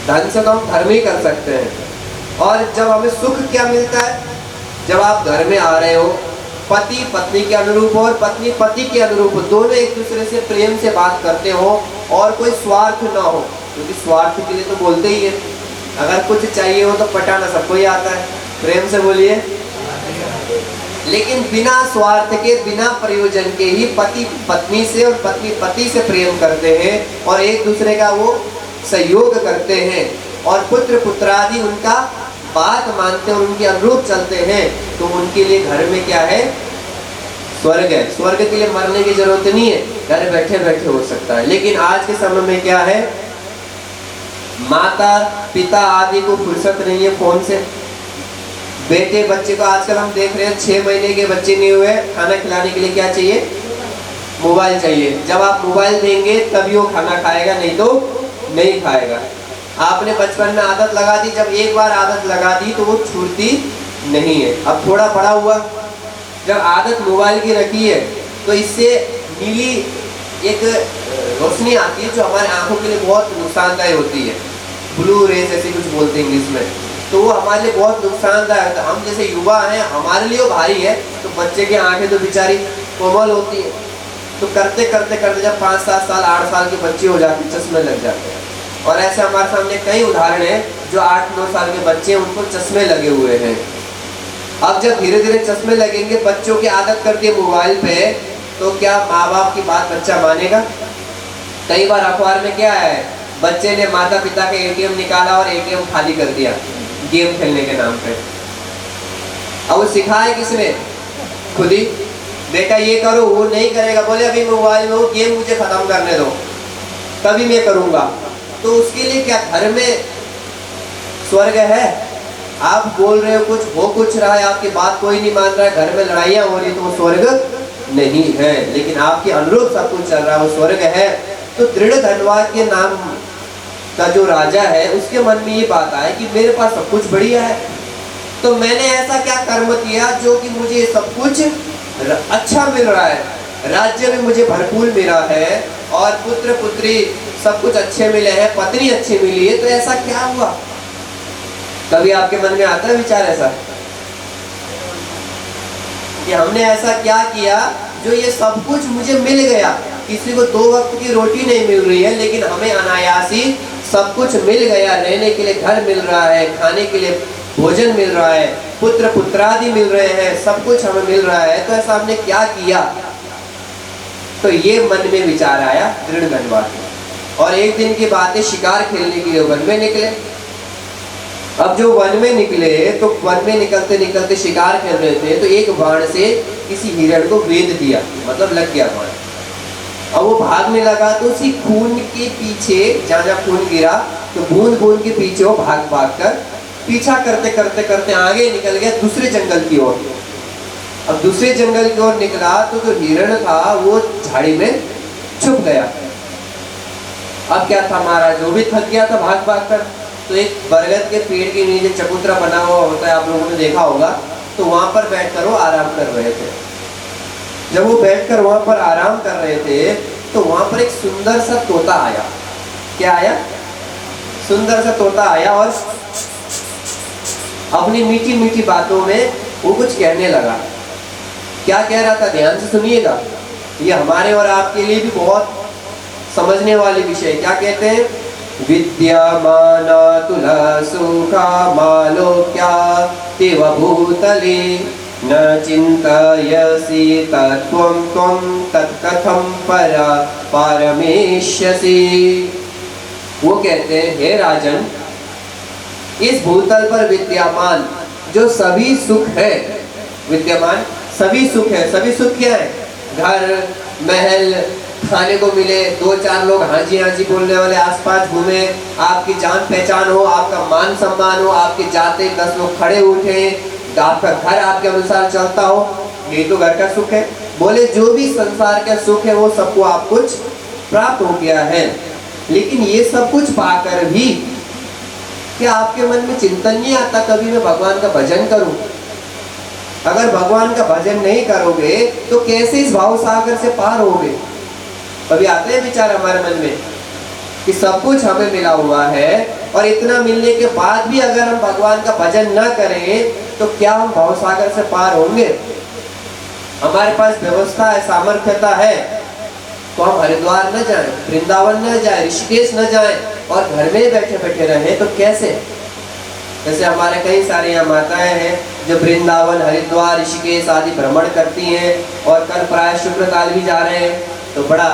धन से तो हम धर्म ही कर सकते हैं। और जब हमें सुख क्या मिलता है, जब आप घर में आ रहे हो, पति पत्नी के अनुरूप हो और पत्नी पति के अनुरूप हो, दोनों एक दूसरे से प्रेम से बात करते हो और कोई स्वार्थ ना हो, क्योंकि स्वार्थ के लिए तो बोलते ही है। अगर कुछ चाहिए हो तो पटाना सबको ही आता है, प्रेम से बोलिए। लेकिन बिना स्वार्थ के, बिना प्रयोजन के ही पति पत्नी से और पत्नी पति से प्रेम करते हैं और एक दूसरे का वो सहयोग करते हैं और पुत्र पुत्रादि उनका बात मानते हैं, उनके अनुरूप चलते हैं, तो उनके लिए घर में क्या है, स्वर्ग है। स्वर्ग के लिए मरने की जरूरत नहीं है, घर बैठे बैठे हो सकता है। लेकिन आज के समय में क्या है, माता पिता आदि को फुर्सत नहीं है फोन से। बेटे बच्चे को आजकल हम देख रहे हैं, 6 महीने के बच्चे नहीं हुए, खाना खिलाने के लिए क्या चाहिए, मोबाइल चाहिए। जब आप मोबाइल देंगे तभी वो खाना खाएगा, नहीं तो नहीं खाएगा। आपने बचपन में आदत लगा दी, जब एक बार आदत लगा दी तो वो छूटती नहीं है। अब थोड़ा बड़ा हुआ, जब आदत मोबाइल की रखी है तो इससे नीली एक रोशनी आती है जो हमारे आंखों के लिए बहुत नुकसानदायक होती है, ब्लू रेस ऐसे कुछ बोलते हैं इंग्लिश में, तो वो हमारे लिए बहुत नुकसानदायक है। हम जैसे युवा हैं, हमारे लिए भारी है, तो बच्चे की आंखें तो बेचारी कोमल होती है, तो करते करते करते जब 5, 7 साल 8 साल के बच्चे हो जाते, चश्मे लग जाते हैं। और ऐसे हमारे सामने कई उदाहरण हैं जो 8-9 साल के बच्चे, उनको चश्मे लगे हुए हैं। अब जब धीरे धीरे चश्मे लगेंगे, बच्चों की आदत करती है मोबाइल पे, तो क्या माँ बाप की बात बच्चा मानेगा? कई बार अखबार में क्या है, बच्चे ने माता पिता के एटीएम निकाला और एटीएम खाली कर दिया गेम खेलने के नाम पे। अब वो सिखाया किसने? खुद ही। बेटा ये करो, वो नहीं करेगा, बोले अभी मोबाइल में वो गेम मुझे खत्म करने दो तभी मैं करूँगा। तो उसके लिए क्या घर में स्वर्ग है? आप बोल रहे हो कुछ, हो कुछ रहा है, आपकी बात कोई नहीं मान रहा है, घर में लड़ाइयाँ हो रही, तो वो स्वर्ग नहीं है। लेकिन आपके अनुरूप सब कुछ चल रहा है, वो स्वर्ग है। तो दृढ़ धनवाद के नाम का जो राजा है, उसके मन में ये बात आया कि मेरे पास सब कुछ बढ़िया है, तो मैंने ऐसा क्या कर्म किया जो कि मुझे सब कुछ अच्छा मिल रहा है, राज्य में मुझे भरपूर मिला है और पुत्र पुत्री सब कुछ अच्छे मिले हैं, पत्नी अच्छी मिली है, तो ऐसा क्या हुआ? कभी आपके मन में आता है विचार ऐसा कि हमने ऐसा क्या किया जो ये सब कुछ मुझे मिल गया? किसी को 2 वक्त की रोटी नहीं मिल रही है, लेकिन हमें अनायासी सब कुछ मिल गया। रहने के लिए घर मिल रहा है, खाने के लिए भोजन मिल रहा है, पुत्र पुत्रादि मिल रहे हैं, सब कुछ हमें मिल रहा है, तो ऐसा हमने क्या किया? तो ये मन में विचार आया दृढ़ धनवाद। और एक दिन की बात है, शिकार खेलने के लिए वन में निकले। अब जो वन में निकले, तो वन में निकलते निकलते शिकार खेल रहे थे, तो एक बाण से किसी हिरण को वेध दिया, मतलब लग गया बाण। अब वो भागने लगा, तो उसी खून के पीछे, जहाँ जहाँ खून गिरा, तो बूंद बूंद के पीछे वो भाग भाग कर पीछा करते करते करते आगे निकल गया दूसरे जंगल की ओर। अब दूसरे जंगल की ओर निकला तो जो हिरण था वो झाड़ी में छुप गया। अब क्या था, महाराज वो भी थक गया था भाग भाग कर, तो एक बरगद के पेड़ के नीचे चबूतरा बना हुआ होता है, आप लोगों ने देखा होगा, तो वहां पर बैठकर वो आराम कर रहे थे। जब वो बैठकर वहां पर आराम कर रहे थे, तो वहां पर एक सुंदर सा तोता आया। क्या आया? सुंदर सा तोता आया और अपनी मीठी मीठी बातों में वो कुछ कहने लगा। क्या कह रहा था, ध्यान से सुनिएगा, ये हमारे और आपके लिए भी बहुत समझने वाले विषय। क्या कहते हैं? विद्यमाना तुला सुखा मालोक्या तेव भूतले न चिंतयसि तत्त्वं त्वं तत्कथं परा पारमेष्यसि। वो कहते हैं, हे राजन, इस भूतल पर विद्यमान जो सभी सुख है, विद्यमान सभी सुख है। सभी सुख क्या है? घर, महल, खाने को मिले, 2-4 लोग हाजी हाजी बोलने वाले आसपास घूमे, आपकी जान पहचान हो, आपका मान सम्मान हो, आपके जाते 10 लोग खड़े उठे, आपका घर आपके अनुसार चलता हो, ये तो घर का सुख है। बोले जो भी संसार का सुख है वो सबको आप कुछ प्राप्त हो गया है। लेकिन ये सब कुछ पाकर भी क्या आपके मन में चिंतन नहीं आता कभी मैं भगवान का भजन करूं? अगर भगवान का भजन नहीं करोगे तो कैसे इस भाव सागर से पार होगे? कभी आते हैं विचार हमारे मन में कि सब कुछ हमें मिला हुआ है, और इतना मिलने के बाद भी अगर हम भगवान का भजन न करें तो क्या हम भवसागर से पार होंगे? हमारे पास व्यवस्था है, सामर्थ्यता है, तो हम हरिद्वार न जाएं, वृंदावन न जाएं, ऋषिकेश न जाएं और घर में बैठे बैठे रहें तो कैसे? जैसे हमारे कई सारे यहाँ माताएं हैं जो वृंदावन, हरिद्वार, ऋषिकेश आदि भ्रमण करती हैं और कल प्राय शुक्रकाल भी जा रहे हैं, तो बड़ा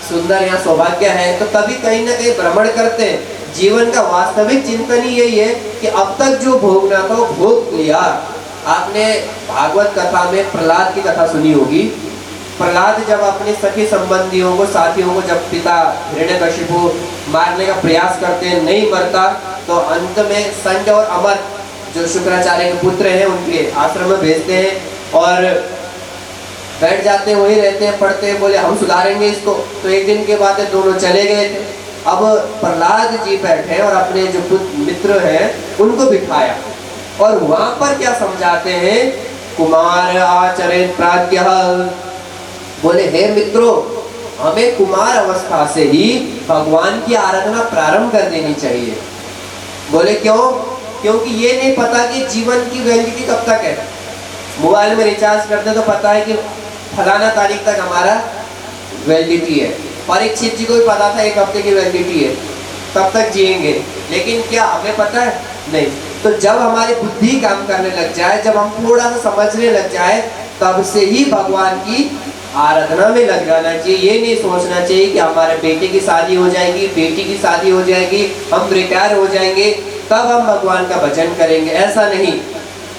सुंदर यहाँ सौभाग्य है। तो तभी कहीं ना कहीं भ्रमण करते हैं। जीवन का वास्तविक चिंतन ही यही है कि अब तक जो भोगना था वो भोग लिया। आपने भागवत कथा में प्रहलाद की कथा सुनी होगी। प्रहलाद जब अपने सखी संबंधियों को, साथियों को जब पिता हिरण्यकशिपु मारने का प्रयास करते हैं, नहीं मरता, तो अंत में संज और अमर जो शुक्राचार्य के पुत्र हैं उनके आश्रम में भेजते हैं और बैठ जाते हैं, वही रहते हैं, पढ़ते हैं, बोले हम सुधारेंगे इसको। तो एक दिन के बाद दोनों चले गए थे। अब प्रहलाद जी बैठे और अपने जो मित्र हैं उनको बिठाया और वहां पर क्या समझाते हैं, कुमार आचरित प्राज्ञ, बोले हे मित्रों, हमें कुमार अवस्था से ही भगवान की आराधना प्रारंभ कर देनी चाहिए। बोले क्यों? क्योंकि ये नहीं पता कि जीवन की वैलिडिटी कब तक है। मोबाइल में रिचार्ज करते तो पता है कि फलाना तारीख तक हमारा वैलिडिटी है। परीक्षित जी को भी पता था 1 हफ्ते की वैलिडिटी है, तब तक जिएंगे, लेकिन क्या हमें पता है? नहीं। तो जब हमारी बुद्धि काम करने लग जाए, जब हम थोड़ा सा समझने लग जाए, तब से ही भगवान की आराधना में लग जाना चाहिए। ये नहीं सोचना चाहिए कि हमारे बेटे की शादी हो जाएगी, बेटी की शादी हो जाएगी, हम रिटायर हो जाएंगे तब हम भगवान का भजन करेंगे, ऐसा नहीं।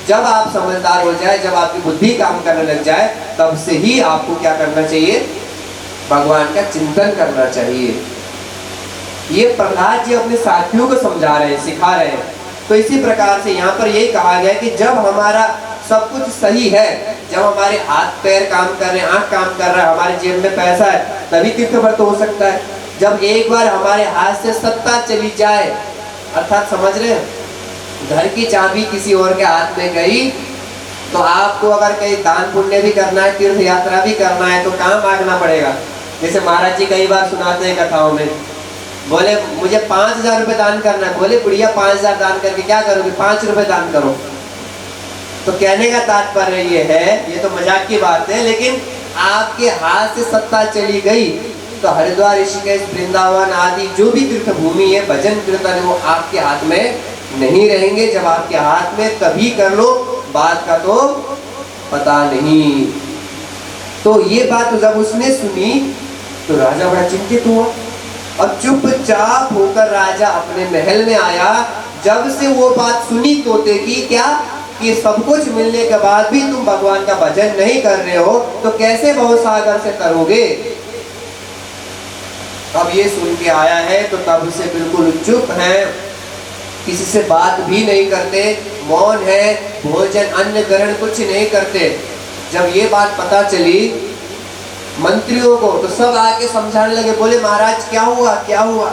जब आप समझदार हो जाए, जब आपकी बुद्धि काम करने लग जाए, तब से ही आपको क्या करना चाहिए? भगवान का चिंतन करना चाहिए। ये प्रहलाद जी अपने साथियों को समझा रहे हैं, सिखा रहे हैं। तो इसी प्रकार से यहाँ पर यही कहा गया कि जब हमारा सब कुछ सही है, जब हमारे हाथ पैर काम कर रहे हैं, आंख काम कर रहा है, हमारे जेब में पैसा है, तभी तीर्थ व्रत हो सकता है। जब एक बार हमारे हाथ से सत्ता चली जाए, अर्थात समझ रहे हैं, घर की चाबी किसी और के हाथ में गई, तो आपको अगर कहीं दान पुण्य भी करना है, तीर्थ यात्रा भी करना है, तो कहाँ मांगना पड़ेगा? जैसे महाराज जी कई बार सुनाते हैं कथाओं में, बोले मुझे 5000 रुपये दान करना है। बोले बुढ़िया 5000 दान करके क्या करोगे? 5 रुपये दान करो। तो कहने का तात्पर्य ये है, ये तो मजाक की बात है, लेकिन आपके हाथ से सत्ता चली गई तो हरिद्वार, ऋषिकेश, वृंदावन आदि जो भी तीर्थ भूमि है, भजन कीर्तन है, वो आपके हाथ में नहीं रहेंगे। जब आपके हाथ में तभी कर लो, बात का तो पता नहीं। तो ये बात जब उसने सुनी तो राजा बड़ा चिंतित हुआ और चुपचाप होकर राजा अपने महल में आया। जब से वो बात सुनी तोते की, क्या कि सब कुछ मिलने के बाद भी तुम भगवान का भजन नहीं कर रहे हो, तो कैसे भवसागर से करोगे? अब ये सुन के आया है तो तब से बिल्कुल चुप है, किसी से बात भी नहीं करते, मौन है, भोजन अन्न ग्रहण कुछ नहीं करते। जब ये बात पता चली मंत्रियों को, तो सब आके समझाने लगे, बोले महाराज क्या हुआ, क्या हुआ?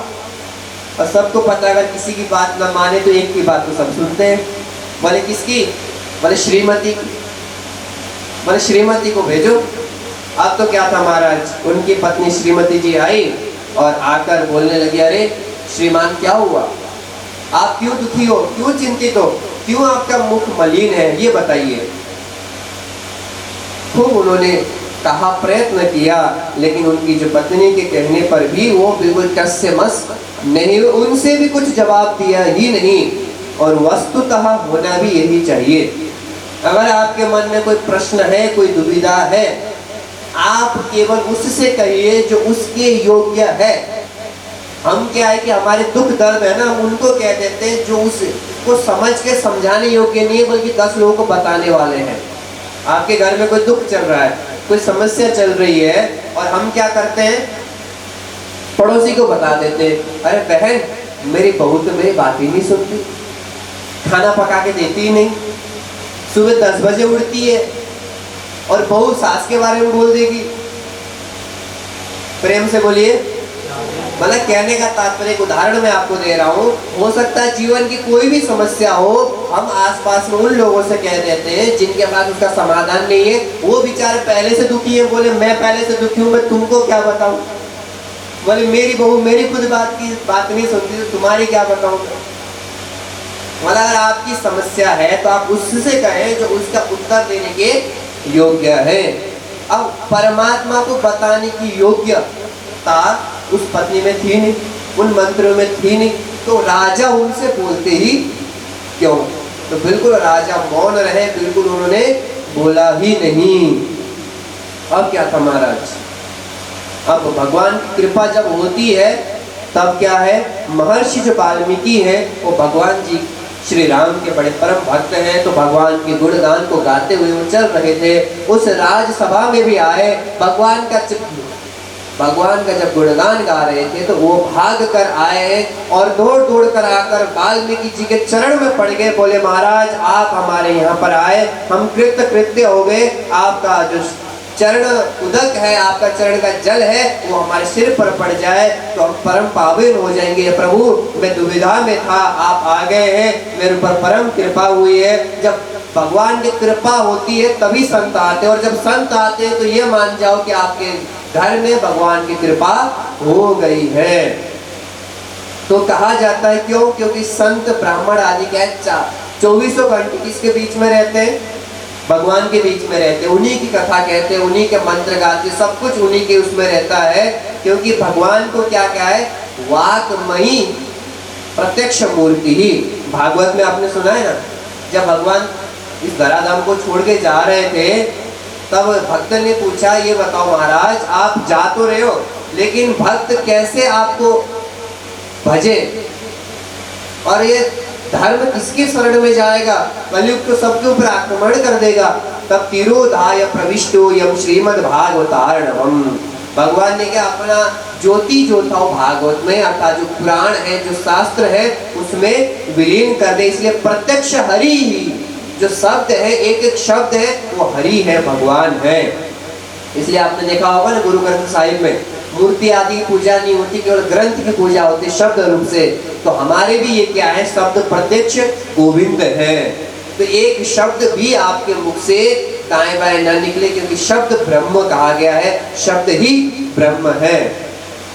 और सबको पता, अगर किसी की बात ना माने तो एक की बात तो सब सुनते हैं। बोले किसकी? बोले श्रीमती की। बोले श्रीमती को भेजो। अब तो क्या था महाराज, उनकी पत्नी श्रीमती जी आई और आकर बोलने लगी, अरे श्रीमान क्या हुआ, आप क्यों दुखी हो, क्यों चिंतित हो, क्यों आपका मुख मलिन है, ये बताइए। खूब उन्होंने कहा, प्रयत्न किया, लेकिन उनकी जो पत्नी के कहने पर भी वो बिल्कुल टस से मस नहीं, उनसे भी कुछ जवाब दिया ही नहीं। और वस्तुतः होना भी यही चाहिए। अगर आपके मन में कोई प्रश्न है, कोई दुविधा है, आप केवल उससे कहिए जो उसके योग्य है। हम क्या है कि हमारे दुख दर्द है ना, हम उनको कह देते हैं जो उसको समझ के समझाने योग्य नहीं है, बल्कि 10 लोगों को बताने वाले हैं। आपके घर में कोई दुख चल रहा है, कोई समस्या चल रही है, और हम क्या करते हैं, पड़ोसी को बता देते, अरे बहन मेरी बहू तो मेरी बात ही नहीं सुनती, खाना पका के देती ही नहीं, सुबह 10 बजे उठती है, और बहू सास के बारे में बोल देगी। प्रेम से बोलिए। मतलब कहने का तात्पर्य, एक उदाहरण मैं आपको दे रहा हूँ, हो सकता है जीवन की कोई भी समस्या हो, हम आसपास में उन लोगों से कह देते हैं जिनके पास उसका समाधान नहीं है, वो बेचारे पहले से दुखी है, बोले मैं पहले से दुखी हूँ, मैं तुमको क्या बताऊँ। बोले मेरी बहू मेरी खुद बात नहीं सुनती, तो तुम्हारी क्या बताऊँ। मतलब अगर आपकी समस्या है तो आप उससे कहें जो उसका उत्तर देने के योग्य है। अब परमात्मा को बताने की योग्यता उस पत्नी में थी नहीं, उन मंत्रों में थी नहीं, तो राजा उनसे बोलते ही क्यों? तो बिल्कुल राजा मौन रहे, बिल्कुल उन्होंने बोला ही नहीं। अब क्या था महाराज, अब भगवान की कृपा जब होती है तब क्या है, महर्षि जो वाल्मीकि है वो भगवान जी श्री राम के बड़े परम भक्त हैं, तो भगवान के गुणगान को गाते हुए वो चल रहे थे। उस राजसभा में भी आए, भगवान का जब गुणगान गा रहे थे तो वो भाग कर आए और दौड़ दौड़ कर आकर वाल्मीकि जी के चरण में पड़ गए। बोले महाराज आप हमारे यहाँ पर आए, हम कृत्य हो गए, आपका जो चरण उदक है, आपका चरण का जल है वो हमारे सिर पर पड़ जाए तो हम परम पावन हो जाएंगे। प्रभु मैं दुविधा में था, आप आ गए हैं, मेरे ऊपर परम कृपा हुई है। जब भगवान की कृपा होती है तभी संत आते हैं, और जब संत आते हैं तो ये मान जाओ कि आपके घर में भगवान की कृपा हो गई है। तो कहा जाता है क्यों? क्योंकि संत ब्राह्मण आदि क्या 24 घंटे किसके बीच में रहते हैं? भगवान के बीच में रहते, उन्हीं की कथा कहते हैं, उन्हीं के मंत्र गाते, सब कुछ उन्हीं के उसमें रहता है। क्योंकि भगवान को क्या क्या है, वाक्मयी प्रत्यक्ष मूर्ति ही। भागवत में आपने सुना है ना, जब भगवान इस धराधाम को छोड़ के जा रहे थे तब भक्त ने पूछा ये बताओ महाराज आप जा तो रहे हो लेकिन भक्त कैसे आपको भजे, और ये धर्म किसके शरण में जाएगा? कलयुग तो सबके ऊपर आक्रमण कर देगा। तब तिरोधाय प्रविष्टो यम श्रीमद् भागवतार्णवम, भगवान ने क्या अपना ज्योति जो था वो भागवत में अर्थात जो पुराण है, जो शास्त्र है उसमें विलीन कर दे। इसलिए प्रत्यक्ष हरि ही जो शब्द है, एक एक शब्द है वो हरि है, भगवान है। इसलिए आपने देखा होगा ना गुरु ग्रंथ साहिब में मूर्ति आदि की पूजा नहीं होती, केवल ग्रंथ की पूजा होती शब्द रूप से। तो हमारे भी ये क्या है, शब्द प्रत्यक्ष गोविंद है। तो एक शब्द भी आपके मुख से दाएं बाएं न निकले, क्योंकि शब्द ब्रह्म कहा गया है, शब्द ही ब्रह्म है।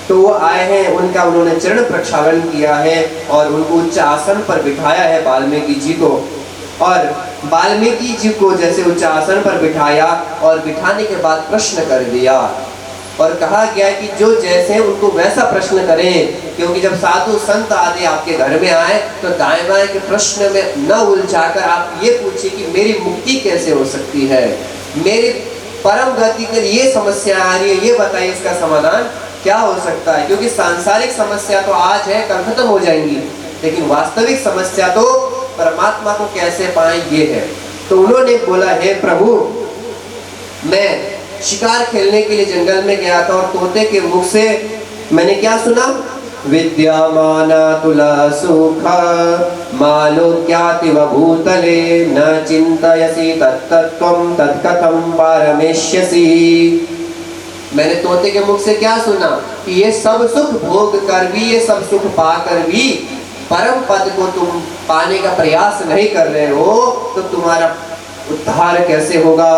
तो वो आए हैं, उनका उन्होंने चरण प्रक्षालन किया है और उनको उच्च आसन पर बिठाया है वाल्मीकि जी को। और वाल्मीकि जी को जैसे उच्च आसन पर बिठाया और बिठाने के बाद प्रश्न कर दिया, और कहा गया कि जो जैसे उनको वैसा प्रश्न करें। क्योंकि जब साधु संत आदि आपके घर में आए तो दाएं बाएं के प्रश्न में न उलझाकर आप ये पूछिए कि मेरी मुक्ति कैसे हो सकती है, मेरी परम गति के ये समस्या आ रही है, ये बताइए इसका समाधान क्या हो सकता है। क्योंकि सांसारिक समस्या तो आज है, कल खत्म हो जाएंगी, लेकिन वास्तविक समस्या तो परमात्मा को कैसे पाएं ये है। तो उन्होंने बोला हे प्रभु मैं शिकार खेलने के लिए जंगल में गया था और तोते के मुख से मैंने क्या सुना, विद्यामाना तुला सुखा मालोक्यातिव भूतले न चिंतयसि तत्तत्त्वं तत्कथं पारमेष्यसि। मैंने तोते के मुख से क्या सुना कि ये सब सुख भोग कर भी, ये सब सुख पाकर भी परम पद को तुम पाने का प्रयास नहीं कर रहे हो, तो तुम्हारा उद्धार कैसे होगा।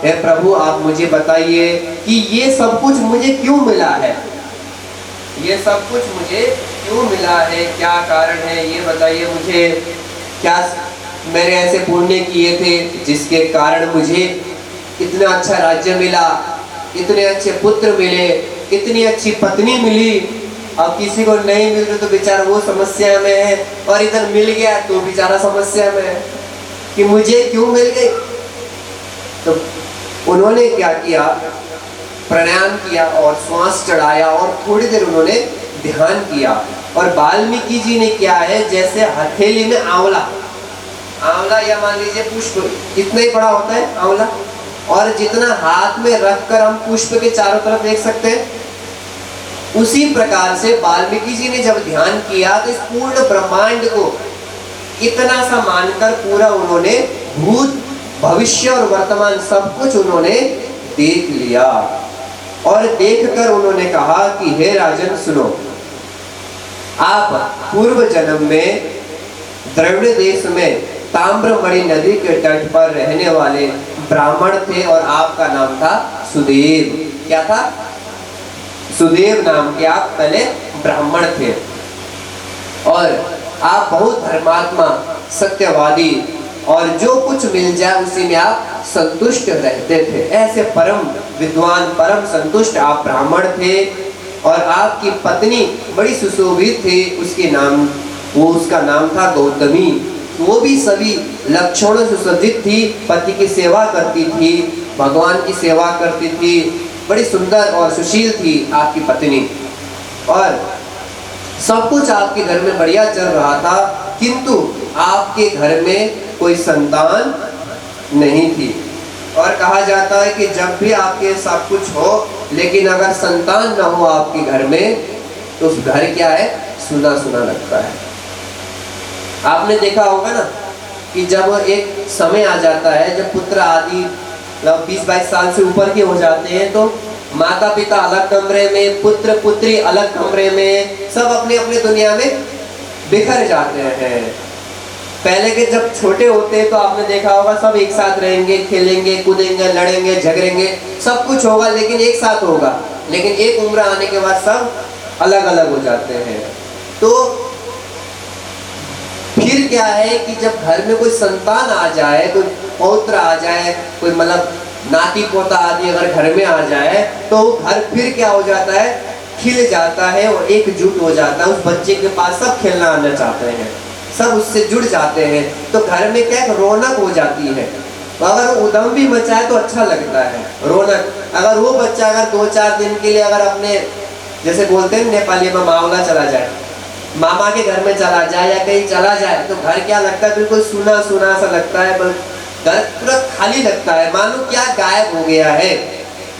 हे प्रभु आप मुझे बताइए कि ये सब कुछ मुझे क्यों मिला है, ये सब कुछ मुझे क्यों मिला है, क्या कारण है ये बताइए मुझे। क्या मैंने ऐसे पुण्य किए थे जिसके कारण मुझे इतना अच्छा राज्य मिला, इतने अच्छे पुत्र मिले, इतनी अच्छी पत्नी मिली। अब किसी को नहीं मिल रही तो बेचारा वो समस्या में है, और इधर मिल गया तो बेचारा समस्या में है कि मुझे क्यों मिल गई। तो उन्होंने क्या किया, प्राणायाम किया और श्वास चढ़ाया और थोड़ी देर उन्होंने ध्यान किया। और वाल्मीकि जी ने क्या है, जैसे हथेली में आंवला, आंवला या मान लीजिए पुष्प कितना ही बड़ा होता है आंवला, और जितना हाथ में रखकर हम पुष्प के चारों तरफ देख सकते हैं, उसी प्रकार से वाल्मीकि जी ने जब ध्यान किया तो इस पूर्ण ब्रह्मांड को इतना सा मानकर पूरा उन्होंने भूत भविष्य और वर्तमान सब कुछ उन्होंने देख लिया। और देखकर उन्होंने कहा कि हे राजन सुनो, आप पूर्व जन्म में द्रविड़ देश में ताम्रमणि नदी के तट पर रहने वाले ब्राह्मण थे और आपका नाम था सुदेव। क्या था? सुदेव नाम के आप पहले ब्राह्मण थे और आप बहुत धर्मात्मा सत्यवादी, और जो कुछ मिल जाए उसी में आप संतुष्ट रहते थे। ऐसे परम विद्वान, परम संतुष्ट आप ब्राह्मण थे। और आपकी पत्नी बड़ी सुशोभित थी, उसका नाम था गौतमी। वो भी सभी लक्षणों से सुसज्जित थी, पति की सेवा करती थी, भगवान की सेवा करती थी, बड़ी सुंदर और सुशील थी आपकी पत्नी। और सब कुछ आपके घर में बढ़िया चल रहा था, किंतु आपके घर में कोई संतान नहीं थी। और कहा जाता है कि जब भी आपके सब कुछ हो लेकिन अगर संतान ना हो आपके घर में, तो उस घर क्या है, सुना सुना लगता है। आपने देखा होगा ना कि जब एक समय आ जाता है जब पुत्र आदि 20-22 साल से ऊपर के हो जाते हैं, तो माता पिता अलग कमरे में, पुत्र पुत्री अलग कमरे में, सब अपने अपने दुनिया में बिखर जाते हैं। पहले के जब छोटे होते हैं तो आपने देखा होगा सब एक साथ रहेंगे, खेलेंगे, कूदेंगे, लड़ेंगे, झगड़ेंगे, सब कुछ होगा लेकिन एक साथ होगा। लेकिन एक उम्र आने के बाद सब अलग अलग हो जाते हैं। तो फिर क्या है कि जब घर में कोई संतान आ जाए, कोई पौत्र आ जाए, कोई मतलब नाती पोता आदि अगर घर में आ जाए, तो घर फिर क्या हो जाता है, खिल जाता है और एकजुट हो जाता है। उस बच्चे के पास सब खेलना आना चाहते हैं, सब उससे जुड़ जाते हैं, तो घर में क्या रौनक हो जाती है। तो अगर उधम भी मचाए तो अच्छा लगता है, रौनक। अगर वो बच्चा अगर 2-4 दिन के लिए अगर अपने, जैसे बोलते हैं नेपाली में, मावला चला जाए, मामा के घर में चला जाए या कहीं चला जाए, तो घर क्या लगता है, बिल्कुल सुना सुना सा लगता है, घर पूरा खाली लगता है, मानो क्या गायब हो गया है।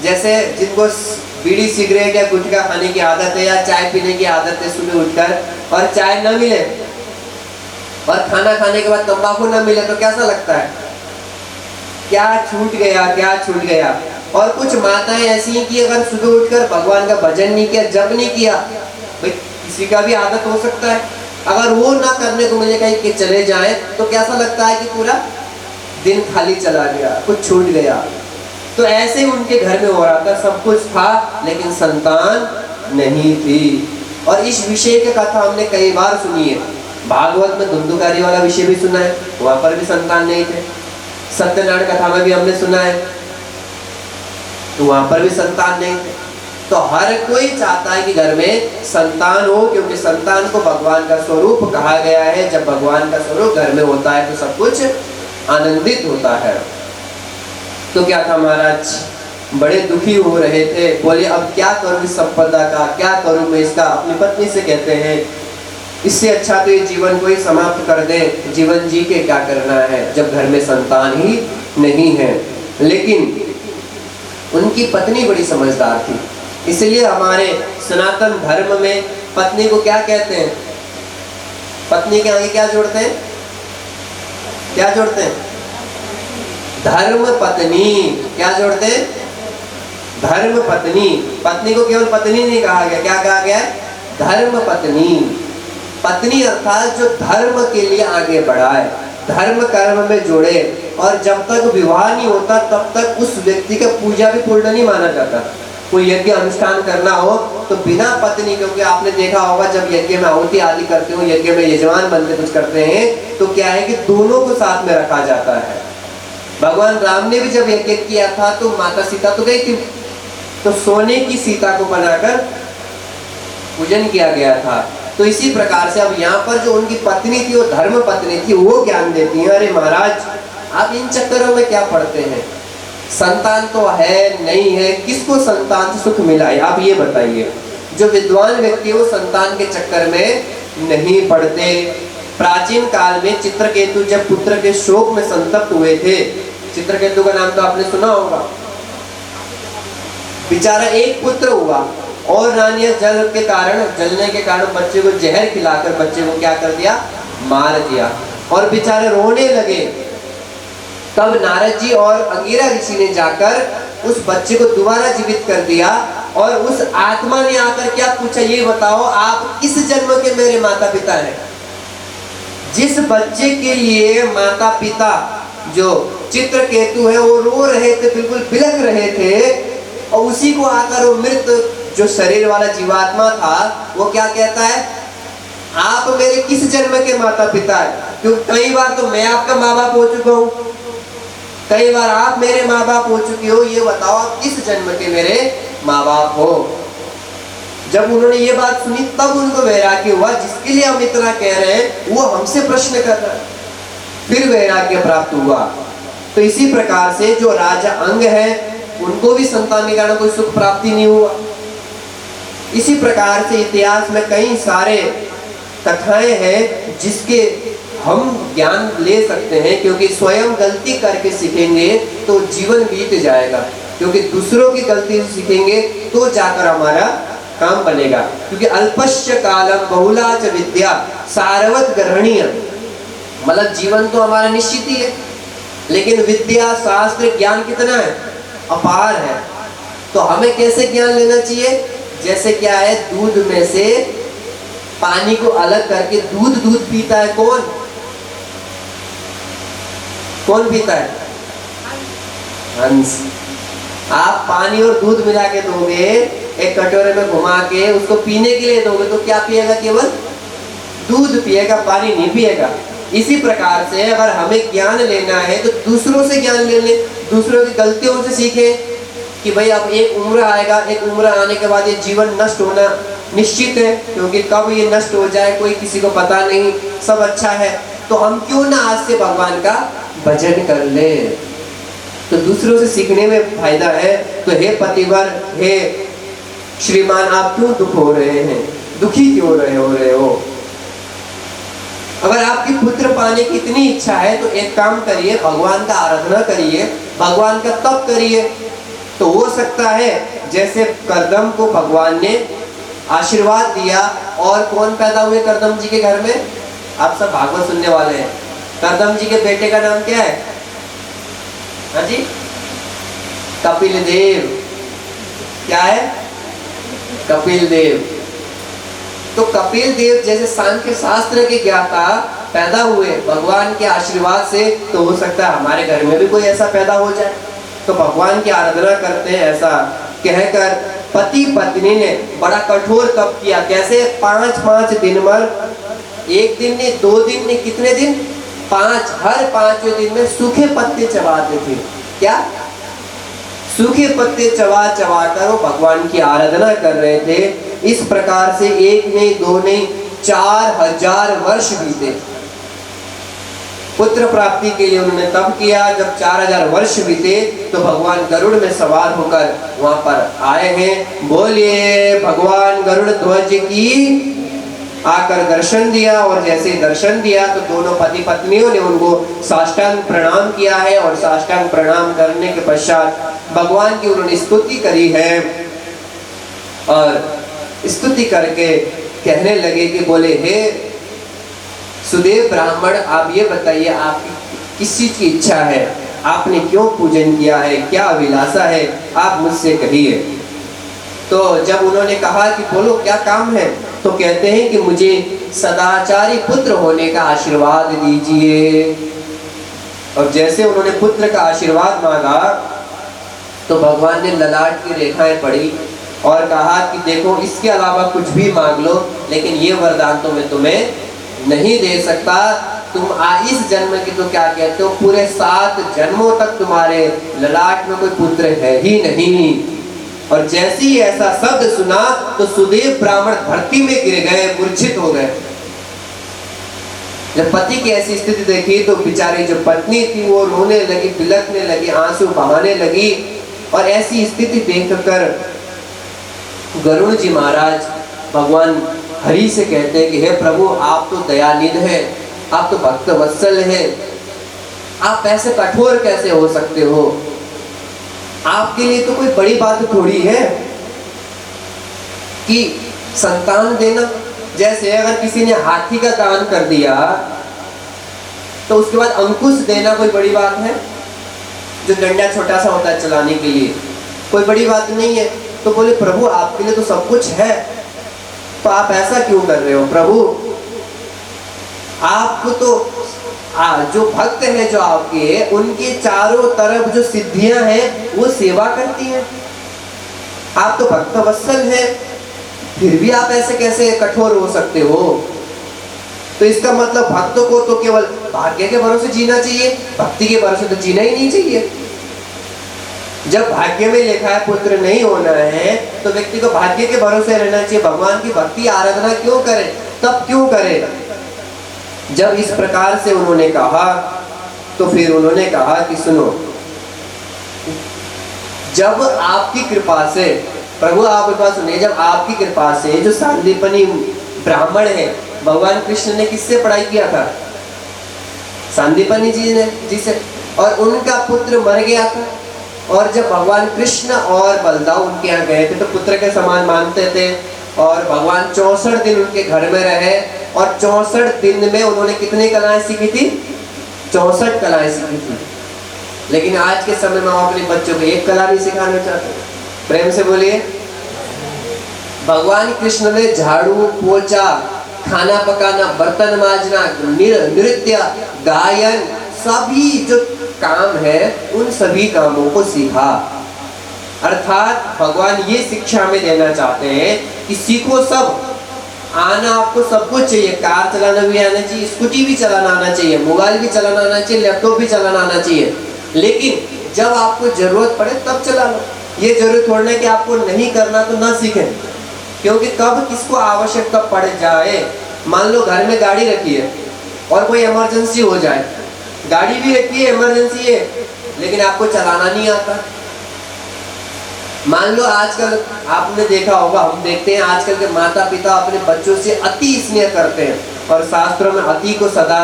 जैसे जिनको बीड़ी सिगरेट या गुटखा खाने की आदत है या चाय पीने की आदत है, सुबह उठकर और चाय न मिले और खाना खाने के बाद तंबाकू न मिले तो कैसा लगता है, क्या छूट गया, क्या छूट गया। और कुछ माताएं ऐसी हैं कि अगर सुबह उठकर भगवान का भजन नहीं किया, जप नहीं किया, भाई किसी का भी आदत हो सकता है, अगर वो ना करने को मिले, कहीं के चले जाए, तो कैसा लगता है कि पूरा दिन खाली चला गया, कुछ छूट गया। तो ऐसे उनके घर में हो रहा था, सब कुछ था लेकिन संतान नहीं थी। और इस विषय की कथा हमने कई बार सुनी है। भागवत में धुंधुकारी वाला विषय भी सुना है, वहां पर भी संतान नहीं थे। सत्यनारायण कथा में भी हमने सुना है, तो वहां पर भी संतान नहीं थे। तो हर कोई चाहता है कि घर में संतान हो, क्योंकि संतान को भगवान का स्वरूप कहा गया है। जब भगवान का स्वरूप घर में होता है तो सब कुछ आनंदित होता है। तो क्या था, महाराज बड़े दुखी हो रहे थे, बोले अब क्या करूं इस संपदा का, क्या करूं मैं इसका। अपनी पत्नी से कहते हैं इससे अच्छा तो ये जीवन को ही समाप्त कर दे, जीवन जी के क्या करना है जब घर में संतान ही नहीं है। लेकिन उनकी पत्नी बड़ी समझदार थी, इसलिए हमारे सनातन धर्म में पत्नी को क्या कहते हैं, पत्नी के आगे क्या जोड़ते हैं, क्या जोड़ते हैं, धर्म पत्नी। क्या जोड़ते हैं, धर्म पत्नी। पत्नी को केवल पत्नी नहीं कहा गया, क्या कहा गया, धर्म पत्नी। पत्नी अर्थात जो धर्म के लिए आगे बढ़ाए, धर्म कर्म में जोड़े। और जब तक विवाह नहीं होता तब तक उस व्यक्ति का पूजा भी पूर्ण नहीं माना जाता। कोई यज्ञ अनुष्ठान करना हो तो बिना पत्नी, क्योंकि आपने देखा होगा जब यज्ञ में आहुति आदि करते हो, यज्ञ में यजमान बनते कुछ करते हैं, तो क्या है कि दोनों को साथ में रखा जाता है। भगवान राम ने भी जब यज्ञ किया था तो माता सीता तो गई थी, तो सोने की सीता को बनाकर पूजन किया गया था। तो इसी प्रकार से अब यहाँ पर जो उनकी पत्नी थी वो धर्म पत्नी थी, वो ज्ञान देती है, अरे महाराज आप इन चक्करों में क्या पड़ते हैं, संतान तो है नहीं है, किसको संतान से सुख मिला है, आप ये बताइए। जो विद्वान व्यक्ति वो संतान के चक्कर में नहीं पड़ते। प्राचीन काल में चित्रकेतु जब पुत्र के शोक में संतप्त हुए थे, चित्रकेतु का नाम तो आपने सुना होगा, बेचारा एक पुत्र हुआ और रानियां जलने के कारण बच्चे को जहर खिलाकर बच्चे को क्या कर दिया, मार दिया, और बेचारे रोने लगे। तब नारद जी और अंगिरा ऋषि ने जाकर उस बच्चे को दोबारा जीवित कर दिया, और उस आत्मा ने आकर क्या पूछा, ये बताओ आप किस जन्म के मेरे माता पिता हैं। जिस बच्चे के लिए माता पिता जो चित्रकेतु है वो रो रहे थे, बिल्कुल बिलख रहे थे, और उसी को आकर वो मृत जो शरीर वाला जीवात्मा था वो क्या कहता है, आप मेरे किस जन्म के माता पिता है? क्योंकि कई बार तो मैं आपका माँ बाप हो चुका हूँ, कई बार आप मेरे माँ बाप हो चुके हो, ये बताओ आप किस जन्म के मेरे माँ बाप हो। जब उन्होंने ये बात सुनी तब उनको वैराग्य हुआ, जिसके लिए हम इतना कह रहे हैं वो हमसे प्रश्न कर रहा है, फिर वैराग्य प्राप्त हुआ। तो इसी प्रकार से जो राजा अंग है उनको भी संतान के कारण कोई सुख प्राप्ति नहीं हुआ। इसी प्रकार से इतिहास में कई सारे कथाएं हैं जिसके हम ज्ञान ले सकते हैं, क्योंकि स्वयं गलती करके सीखेंगे तो जीवन बीत जाएगा, क्योंकि दूसरों की गलती से सीखेंगे तो जाकर हमारा काम बनेगा। क्योंकि अल्पस्य कालम बहुला च विद्या सारवत ग्रहणीय, मतलब जीवन तो हमारा निश्चित ही है, लेकिन विद्या शास्त्र ज्ञान कितना है? अपार है। तो हमें कैसे ज्ञान लेना चाहिए? जैसे क्या है, दूध में से पानी को अलग करके दूध पीता है कौन? कौन पीता है? हंस। आप पानी और दूध मिला के दोगे, एक कटोरे में घुमा के उसको पीने के लिए दोगे, तो क्या पिएगा? केवल दूध पिएगा, पानी नहीं पिएगा। इसी प्रकार से अगर हमें ज्ञान लेना है तो दूसरों से ज्ञान ले ले, दूसरों की गलतियों से सीखे कि भाई अब एक उम्र आएगा, एक उम्र आने के बाद ये जीवन नष्ट होना निश्चित है, क्योंकि कब ये नष्ट हो जाए कोई किसी को पता नहीं, सब अच्छा है, तो हम क्यों ना आज से भगवान का भजन कर ले। तो दूसरों से सीखने में फायदा है। तो हे पतिवर, हे श्रीमान, आप क्यों दुख हो रहे हैं? दुखी क्यों रहे हो? अगर आपकी पुत्र पाने की इतनी इच्छा है तो एक काम करिए, भगवान का आराधना करिए, भगवान का तप करिए। तो हो सकता है जैसे करदम को भगवान ने आशीर्वाद दिया, और कौन पैदा हुए करदम जी के घर में? आप सब भागवत सुनने वाले हैं। करदम जी के बेटे का नाम क्या है? हाँ जी, कपिल देव। क्या है? कपिल देव। तो कपिल देव जैसे सांख्य शास्त्र के ज्ञाता पैदा हुए भगवान के आशीर्वाद से, तो हो सकता है हमारे घर में भी कोई ऐसा पैदा हो जाए। तो भगवान की आराधना करते हैं। ऐसा कहकर पति पत्नी ने बड़ा कठोर तप किया। कैसे? 5-5 दिन भर, एक दिन ने, 2 दिन ने, कितने दिन? 5। हर 5वें दिन में सूखे पत्ते चबाते थे। क्या? सूखे पत्ते चबा कर वो भगवान की आराधना कर रहे थे। इस प्रकार से 1 नहीं 2 नहीं 4000 वर्ष बीते। पुत्र प्राप्ति के लिए उन्होंने तप किया। जब 4000 वर्ष बीते तो भगवान गरुड़ में सवार होकर वहां पर आए हैं। बोलिए भगवान गरुड़ ध्वज की। आकर दर्शन दिया, और जैसे दर्शन दिया तो दोनों पति पत्नियों ने उनको साष्टांग प्रणाम किया है, और साष्टांग प्रणाम करने के पश्चात भगवान की उन्होंने स्तुति करी है, और स्तुति करके कहने लगे कि बोले, हे सुदेव ब्राह्मण, आप ये बताइए आपकी किस चीज की इच्छा है? आपने क्यों पूजन किया है? क्या अभिलाषा है? आप मुझसे कहिए। तो जब उन्होंने कहा कि बोलो क्या काम है, तो कहते हैं कि मुझे सदाचारी पुत्र होने का आशीर्वाद दीजिए। और जैसे उन्होंने पुत्र का आशीर्वाद मांगा तो भगवान ने ललाट की रेखाएं पढ़ी और कहा कि देखो, इसके अलावा कुछ भी मांग लो, लेकिन ये वरदान तो मैं तुम्हें नहीं दे सकता। तुम इस जन्म की तो क्या कहते हो, पूरे 7 जन्मों तक तुम्हारे ललाट में कोई पुत्र है ही नहीं। और जैसे ही ऐसा शब्द सुना तो सुदेव ब्राह्मण धरती में गिर गए, मूर्छित हो गए। जब पति की ऐसी स्थिति देखी तो बेचारी जो पत्नी थी वो रोने लगी, बिलखने लगी, आंसू बहाने लगी। और ऐसी स्थिति देखकर गरुड़ जी महाराज भगवान हरि से कहते हैं कि हे प्रभु, आप तो दयानिधि हैं, आप तो भक्त वत्सल हैं, आप ऐसे कठोर कैसे हो सकते हो? आपके लिए तो कोई बड़ी बात थोड़ी है कि संतान देना। जैसे अगर किसी ने हाथी का दान कर दिया तो उसके बाद अंकुश देना कोई बड़ी बात है? जो डंडा छोटा सा होता है चलाने के लिए, कोई बड़ी बात नहीं है। तो बोले प्रभु, आपके लिए तो सब कुछ है, तो आप ऐसा क्यों कर रहे हो? प्रभु, आपको तो जो भक्त हैं जो आपके, उनके चारों तरफ जो सिद्धियां हैं वो सेवा करती हैं। आप तो भक्त वत्सल हैं, फिर भी आप ऐसे कैसे कठोर हो सकते हो? तो इसका मतलब भक्तों को तो केवल भाग्य के भरोसे जीना चाहिए, भक्ति के भरोसे तो जीना ही नहीं चाहिए। जब भाग्य में लिखा है पुत्र नहीं होना है तो व्यक्ति को भाग्य के भरोसे रहना चाहिए। भगवान की भक्ति आराधना क्यों करे, तब क्यों करे। जब इस प्रकार से उन्होंने कहा तो फिर उन्होंने कहा कि सुनो, जब आपकी कृपा से, प्रभु आप कृपा सुनिए, जब आपकी कृपा से जो सांदीपनी ब्राह्मण है, भगवान कृष्ण ने किससे पढ़ाई किया था, सांदीपनी जी से, और उनका पुत्र मर गया था। और जब भगवान कृष्ण और बलदाव उनके यहाँ गए थे तो पुत्र के समान मानते थे, और भगवान 64 दिन उनके घर में रहे, और 64 दिन में उन्होंने कितनी कलाएं सीखी थी, 64 कलाएं सीखी थी। लेकिन आज के समय में हम अपने बच्चों को एक कला नहीं सिखाना चाहते। प्रेम से बोलिए। भगवान कृष्ण ने झाड़ू पोछा, खाना पकाना, बर्तन मांजना, नृत्य, गायन, सभी जो काम है उन सभी कामों को सीखा। अर्थात भगवान ये शिक्षा में देना चाहते हैं कि सीखो सब, आना आपको सब कुछ चाहिए। कार चलाना भी आना चाहिए, स्कूटी भी चलाना आना चाहिए, मोबाइल भी चलाना आना चाहिए, लैपटॉप भी चलाना आना चाहिए। लेकिन जब आपको जरूरत पड़े तब चला लो। ये जरूरत थोड़ा कि आपको नहीं करना तो ना सीखें, क्योंकि कब किसको आवश्यकता पड़ जाए। मान लो घर में गाड़ी रखी है और कोई इमरजेंसी हो जाए, गाड़ी भी रखी है, इमरजेंसी है, लेकिन आपको चलाना नहीं आता। मान लो आजकल आपने देखा होगा, हम देखते हैं आजकल के माता पिता अपने बच्चों से अति स्नेह करते हैं, और शास्त्रों में अति को सदा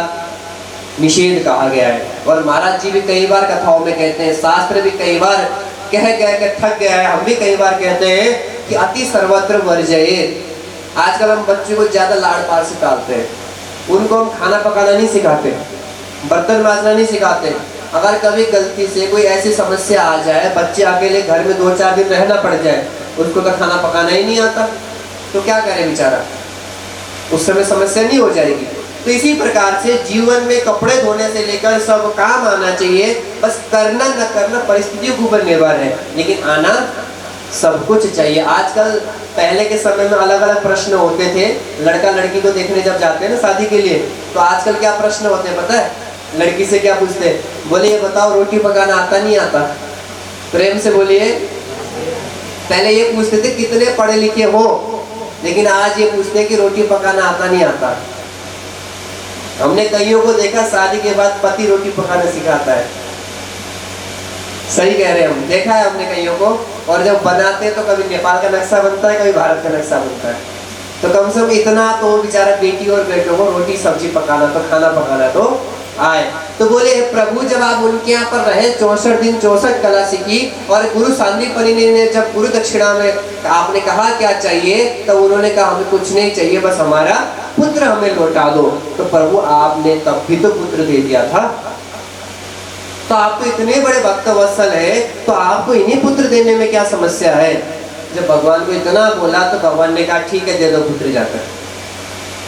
निषेध कहा गया है। और महाराज जी भी कई बार कथाओं में कहते हैं, शास्त्र भी कई बार कह थक गया है, हम भी कई बार कहते हैं कि अति सर्वत्र वर्जयेत्। आजकल हम बच्चों को ज्यादा लाड़ प्यार से पालते हैं, उनको हम खाना पकाना नहीं सिखाते, बर्तन मांजना नहीं सिखाते। अगर कभी गलती से कोई ऐसी समस्या आ जाए, बच्चे अकेले घर में 2-4 दिन रहना पड़ जाए, उसको तो खाना पकाना ही नहीं आता, तो क्या करे बेचारा, उस समय समस्या नहीं हो जाएगी। तो इसी प्रकार से जीवन में कपड़े धोने से लेकर सब काम आना चाहिए, बस करना न करना परिस्थितियों के ऊपर निर्भर है, लेकिन आना सब कुछ चाहिए। आजकल पहले के समय में अलग अलग प्रश्न होते थे, लड़का लड़की को देखने जब जाते हैं ना शादी के लिए, तो आजकल क्या प्रश्न होते हैं पता है, लड़की से क्या पूछते हैं, बोले ये बताओ रोटी पकाना आता नहीं आता। प्रेम से बोलिए। पहले ये पूछते थे कितने पढ़े लिखे हो, लेकिन आज ये पूछते हैं कि रोटी पकाना आता नहीं आता। हमने कईयों को देखा शादी के बाद पति रोटी पकाना सिखाता है। सही कह रहे हैं, हम देखा है हमने कईयों को, और जब बनाते हैं तो कभी नेपाल का नक्शा बनता है, कभी भारत का नक्शा बनता है। तो कम से कम इतना तो बेचारा बेटी और बेटों को रोटी सब्जी पकाना तो, खाना पकाना तो आए। तो बोले प्रभु जब आप उनके यहाँ पर रहे 64 दिन 64 कला सीखी, और गुरु सांदीपनी ने जब गुरु दक्षिणा में आपने कहा क्या चाहिए, तो उन्होंने कहा हमें कुछ नहीं चाहिए, बस हमारा पुत्र हमें लौटा दो। तो प्रभु आपने तब भी तो पुत्र दे दिया था, तो आप तो इतने बड़े भक्त वत्सल है, तो आपको इन्हीं पुत्र देने में क्या समस्या है। जब भगवान को इतना बोला तो भगवान ने कहा ठीक है दे दो पुत्र जाकर।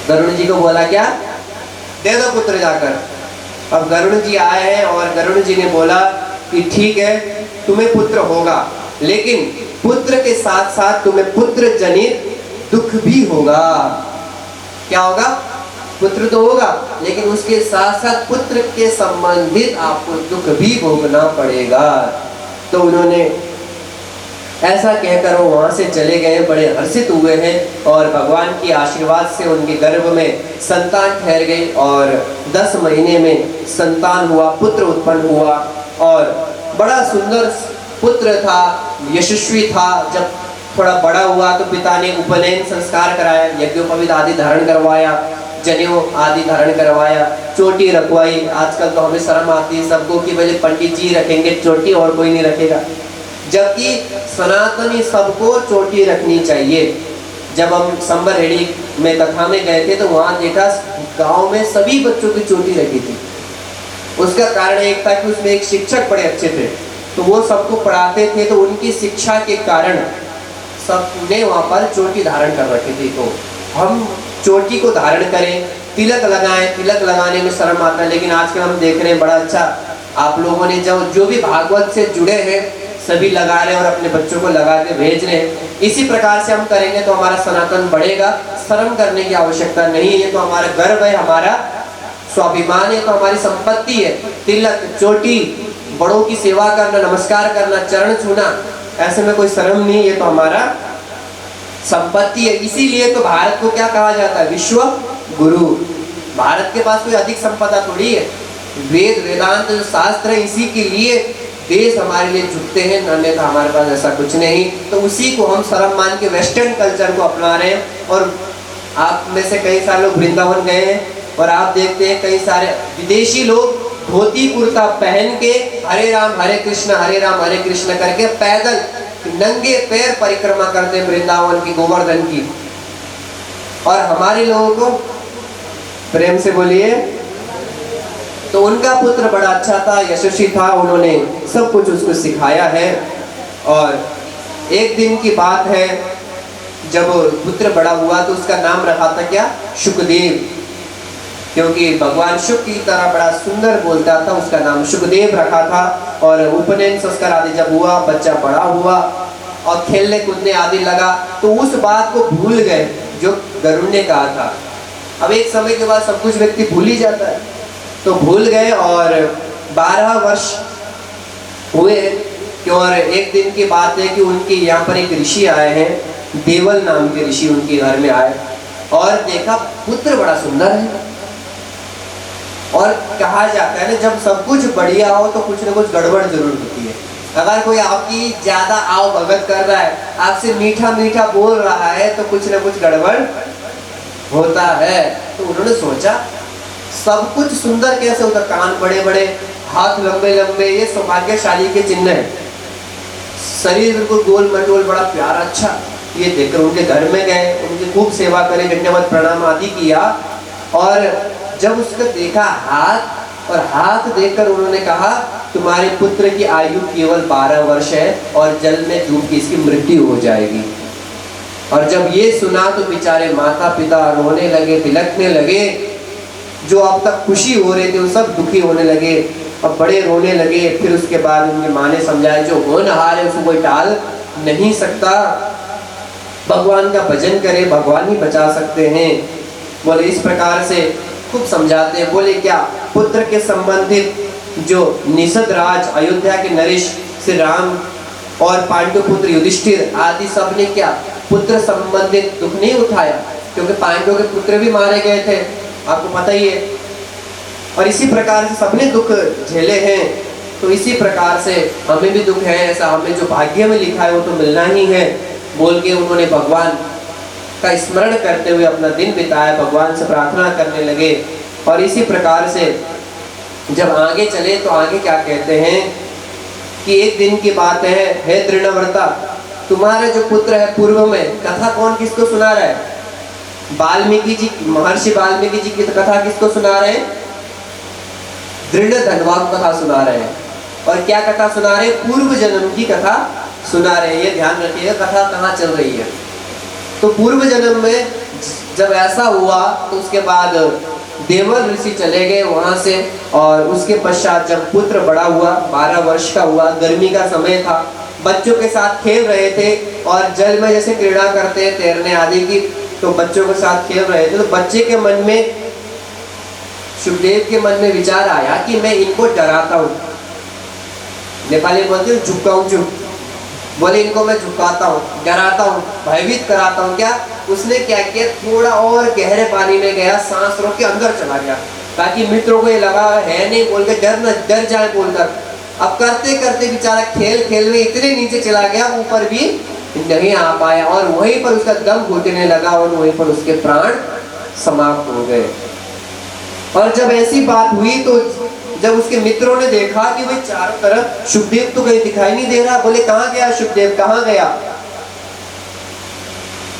गरुड़ जी को बोला क्या, दे दो पुत्र जाकर। अब गरुड़ जी आए हैं और गरुड़ जी ने बोला कि ठीक है तुम्हें पुत्र होगा, लेकिन पुत्र के साथ साथ तुम्हें पुत्र जनित दुख भी होगा। क्या होगा, पुत्र तो होगा, लेकिन उसके साथ साथ पुत्र के संबंधित आपको दुख भी भोगना पड़ेगा। तो उन्होंने ऐसा कहकर वो वहां से चले गए, बड़े हर्षित हुए हैं, और भगवान के आशीर्वाद से उनके गर्भ में संतान ठहर गई, और 10 महीने में संतान हुआ, पुत्र उत्पन्न हुआ, और बड़ा सुंदर पुत्र था, यशस्वी था। जब थोड़ा बड़ा हुआ तो पिता ने उपनयन संस्कार कराया, यज्ञोपवीत आदि धारण करवाया, जनेऊ आदि धारण करवाया, चोटी रखवाई। आजकल तो हमें शर्म आती है सबको कि भले पंडित जी रखेंगे चोटी और कोई नहीं रखेगा, जबकि सनातनी सबको चोटी रखनी चाहिए। जब हम संबर हेड़ी में कथा में गए थे तो वहां देखा गांव में सभी बच्चों की चोटी रखी थी। उसका कारण एक था कि उसमें एक शिक्षक बड़े अच्छे थे, तो वो सबको पढ़ाते थे, तो उनकी शिक्षा के कारण सबने वहां पर चोटी धारण कर रखी थी। तो हम चोटी को धारण करें, तिलक लगाएं, तिलक लगाने में शर्म आता है, लेकिन आजकल हम देख रहे हैं बड़ा अच्छा आप लोगों ने जो भी भागवत से जुड़े हैं सभी लगा रहे हैं और अपने बच्चों को लगा के भेज रहे हैं। इसी प्रकार से हम करेंगे तो हमारा सनातन बढ़ेगा। शर्म करने की आवश्यकता नहीं है, ये तो हमारा गर्व है, हमारा स्वाभिमान है, तो हमारी संपत्ति है। तिलक, चोटी, बड़ों की सेवा करना, नमस्कार करना, चरण छूना, ऐसे में कोई शर्म नहीं, ये तो हमारा संपत्ति है। इसीलिए तो भारत को क्या कहा जाता है? विश्व गुरु। भारत के पास कोई अधिक संपदा थोड़ी है। वेद, वेदांत जो शास्त्र है, इसी के लिए देश हमारे लिए झुकते हैं, अन्यथा हमारे पास ऐसा कुछ नहीं। तो उसी को हम शर्म मान के वेस्टर्न कल्चर को अपना रहे हैं। और आप में से कई सारे लोग वृंदावन गए हैं और आप देखते हैं कई सारे विदेशी लोग धोती कुर्ता पहन के हरे राम हरे कृष्ण करके पैदल नंगे पैर परिक्रमा करते हैं वृंदावन की, गोवर्धन की। और हमारे लोगों को प्रेम से बोलिए। तो उनका पुत्र बड़ा अच्छा था, यशस्वी था, उन्होंने सब कुछ उसको सिखाया है। और एक दिन की बात है, जब पुत्र बड़ा हुआ तो उसका नाम रखा था क्या? शुकदेव, क्योंकि भगवान शुक की तरह बड़ा सुंदर बोलता था, उसका नाम शुकदेव रखा था। और उपनयन संस्कार आदि जब हुआ, बच्चा बड़ा हुआ और खेलने कूदने आदि लगा, तो उस बात को भूल गए जो गरुड़ ने कहा था। अब एक समय के बाद सब कुछ व्यक्ति भूल ही जाता है, तो भूल गए। और 12 वर्ष हुए और एक दिन की बात है कि उनके यहाँ पर एक ऋषि आए हैं, देवल नाम के ऋषि उनके घर में आए और देखा पुत्र बड़ा सुंदर है। और कहा जाता है ना, जब सब कुछ बढ़िया हो तो कुछ ना कुछ गड़बड़ जरूर होती है। अगर कोई आपकी ज्यादा आओ भगत कर रहा है, आपसे मीठा मीठा बोल रहा है, तो कुछ ना कुछ गड़बड़ होता है। तो उन्होंने सोचा सब कुछ सुंदर कैसे होता, कान बड़े बड़े, हाथ लंबे लंबे, ये सौभाग्यशाली के चिन्ह है। शरीर बिल्कुल गोल मटोल, बड़ा प्यारा, अच्छा। ये देखकर उनके घर में गए, उनकी खूब सेवा करे, दंडवत प्रणाम आदि किया। और जब उसको देखा हाथ, और हाथ देखकर उन्होंने कहा तुम्हारे पुत्र की आयु केवल 12 वर्ष है और जल में डूब के इसकी मृत्यु हो जाएगी। और जब ये सुना तो बेचारे माता पिता रोने लगे, तिलकने लगे। जो अब तक खुशी हो रहे थे वो सब दुखी होने लगे और बड़े रोने लगे। फिर उसके बाद उनकी माँ ने समझाया जो होनहार है उसको कोई टाल नहीं सकता, भगवान का भजन करे, भगवान ही बचा सकते हैं। बोले इस प्रकार से खूब समझाते हैं। बोले क्या पुत्र के संबंधित जो निषद राज अयोध्या के नरेश श्री राम और पांडु पुत्र युधिष्ठिर आदि सब ने क्या पुत्र संबंधित दुख नहीं उठाया, क्योंकि पांडवों के पुत्र भी मारे गए थे, आपको पता ही है। और इसी प्रकार से सबने दुख झेले हैं। तो इसी प्रकार से हमें भी दुख है, ऐसा हमें जो भाग्य में लिखा है वो तो मिलना ही है। बोल के उन्होंने भगवान का स्मरण करते हुए अपना दिन बिताया, भगवान से प्रार्थना करने लगे। और इसी प्रकार से जब आगे चले तो आगे क्या कहते हैं कि एक दिन की बात है, हे दृढ़व्रता, तुम्हारे जो पुत्र है पूर्व में, कथा कौन किसको सुना रहा है? वाल्मीकि जी, महर्षि वाल्मीकि जी की कथा किसको सुना रहे हैं? दृढ़ धनवा कथा सुना रहे हैं। और क्या कथा सुना रहे हैं? पूर्व जन्म की कथा सुना रहे हैं। ये ध्यान रखिएगा कथा कहाँ चल रही है। तो पूर्व जन्म में जब ऐसा हुआ तो उसके बाद देवल ऋषि चले गए वहां से। और उसके पश्चात जब पुत्र बड़ा हुआ, 12 वर्ष का हुआ, गर्मी का समय था, बच्चों के साथ खेल रहे थे और जल में जैसे क्रीड़ा करते हैं तैरने आदि की, तो बच्चों के साथ खेल रहे थे। तो बच्चे के मन में, सुखदेव के मन में विचार आया कि मैं इनको डराता हूँ। नेपाली बोलते हैं झुकाऊं चुप, बोले इनको मैं झुकाता हूँ, डराता हूँ, भयभीत कराता हूँ। क्या उसने क्या किया, थोड़ा और गहरे पानी में गया, सांस रोक के अंदर चला गया, ताकि मित्रों को ये लगा है नहीं बोल के डर जाए बोलकर। अब करते करते बेचारा खेल खेल में इतने नीचे चला गया, ऊपर भी नहीं आ पाया और वहीं पर उसका दम घुटने लगा और वहीं पर उसके प्राण समाप्त हो गए। और जब ऐसी बात हुई तो जब उसके मित्रों ने देखा कि भाई चारों तरफ शुकदेव तो कहीं दिखाई नहीं दे रहा, बोले कहाँ गया शुकदेव, कहाँ गया?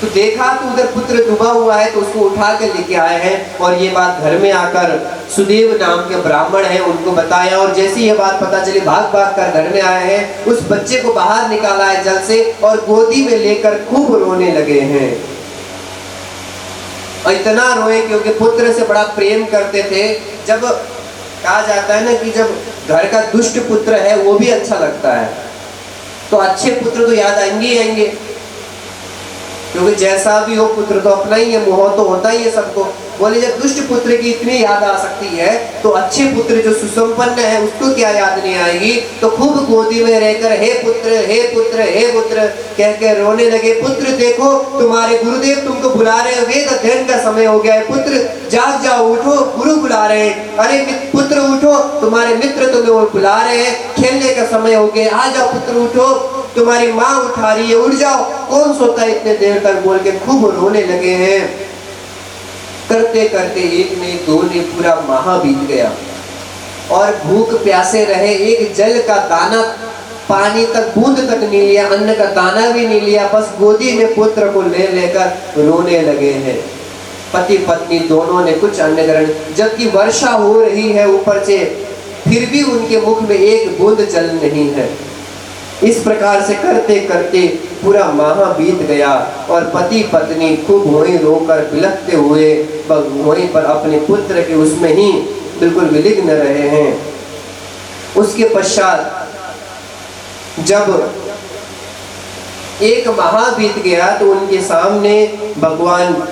तो देखा तो उधर पुत्र डूबा हुआ है, तो उसको उठा के लेके आए हैं। और ये बात घर में आकर सुदेव नाम के ब्राह्मण हैं उनको बताया। और जैसे ये बात पता चली, भाग भाग कर घर में आए हैं, उस बच्चे को बाहर निकाला है जल से और गोदी में लेकर खूब रोने लगे हैं। और इतना रोए क्योंकि पुत्र से बड़ा प्रेम करते थे। जब कहा जाता है ना कि जब घर का दुष्ट पुत्र है वो भी अच्छा लगता है, तो अच्छे पुत्र तो याद आएंगे ही आएंगे, क्योंकि जैसा भी हो पुत्र तो अपना ही है, मोह तो होता ही है सबको। बोले जब दुष्ट पुत्र की इतनी याद आ सकती है तो अच्छे पुत्र जो सुसंपन्न है उसको क्या याद नहीं आएगी। तो खूब गोदी में रहकर हे पुत्र हे पुत्र हे पुत्र कह के रोने लगे। पुत्र देखो तुम्हारे गुरुदेव तुमको बुला रहे हैं, वेद अध्ययन का समय हो गया है, पुत्र जाग जाओ, उठो, गुरु बुला रहे हैं। अरे पुत्र उठो, तुम्हारे मित्र तुम्हें बुला रहे हैं, खेलने का समय हो गया, आ जाओ पुत्र उठो, तुम्हारी माँ उठा रही है, उठ जाओ, कौन सोता है इतने देर तक, बोल के खूब रोने लगे हैं। करते करते एक ने दो ने पूरा माह बीत गया और भूख प्यासे रहे, एक जल का दाना, पानी तक बूंद तक नहीं लिया, अन्न का दाना भी नहीं लिया, बस गोदी में पुत्र को ले लेकर रोने लगे हैं। पति पत्नी दोनों ने कुछ अन्न ग्रहण, जबकि वर्षा हो रही है ऊपर से, फिर भी उनके मुख में एक बूंद जल नहीं है। इस प्रकार से करते करते पूरा माह बीत गया और पति पत्नी खूब वहीं रोकर बिलखते हुए वहीं पर अपने पुत्र के उसमें ही बिल्कुल विलीन रहे हैं। उसके पश्चात जब एक माह बीत गया तो उनके सामने भगवान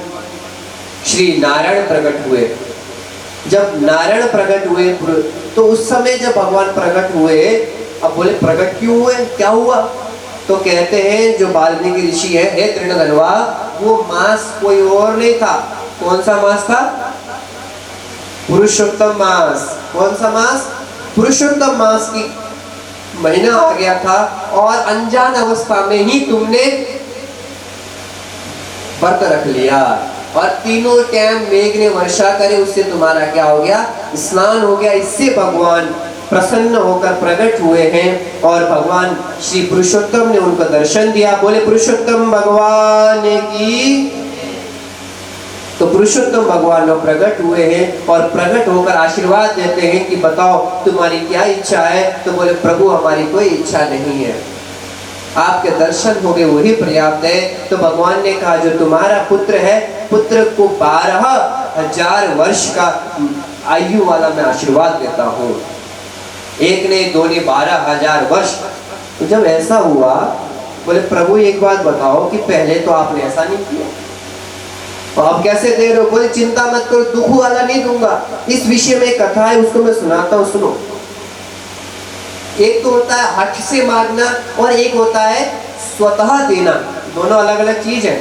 श्री नारायण प्रकट हुए। जब नारायण प्रकट हुए तो उस समय जब भगवान प्रकट हुए, अब बोले प्रकट क्यों हुए, क्या हुआ? तो कहते हैं जो वाल्मीकि ऋषि है, हे तृणधनवा, वो मास कोई और नहीं था। कौन सा मास था? पुरुषोत्तम मास। कौन सा मास? पुरुषोत्तम मास की महीना आ गया था और अनजान अवस्था में ही तुमने व्रत रख लिया और तीनों टाइम मेघ ने वर्षा करे, उससे तुम्हारा क्या हो गया? स्नान हो गया। इससे भगवान प्रसन्न होकर प्रकट हुए हैं और भगवान श्री पुरुषोत्तम ने उनको दर्शन दिया। बोले पुरुषोत्तम भगवान की। तो पुरुषोत्तम भगवान लोग प्रकट हुए हैं और प्रकट होकर आशीर्वाद देते हैं कि बताओ तुम्हारी क्या इच्छा है? तो बोले प्रभु हमारी कोई इच्छा नहीं है, आपके दर्शन हो गए वही पर्याप्त है। तो भगवान ने कहा जो तुम्हारा पुत्र है, पुत्र को 12,000 वर्ष का आयु वाला मैं आशीर्वाद देता हूँ। एक ने दो ने 12,000 वर्ष। तो जब ऐसा हुआ, बोले प्रभु एक बात बताओ कि पहले तो आपने ऐसा नहीं किया, तो आप कैसे दे रहे हो? बोले चिंता मत करो, दुख वाला नहीं दूंगा। इस विषय में एक कथा है, उसको मैं सुनाता हूँ, सुनो। एक तो होता है हठ से मांगना और एक होता है स्वतः देना, दोनों अलग अलग चीज है।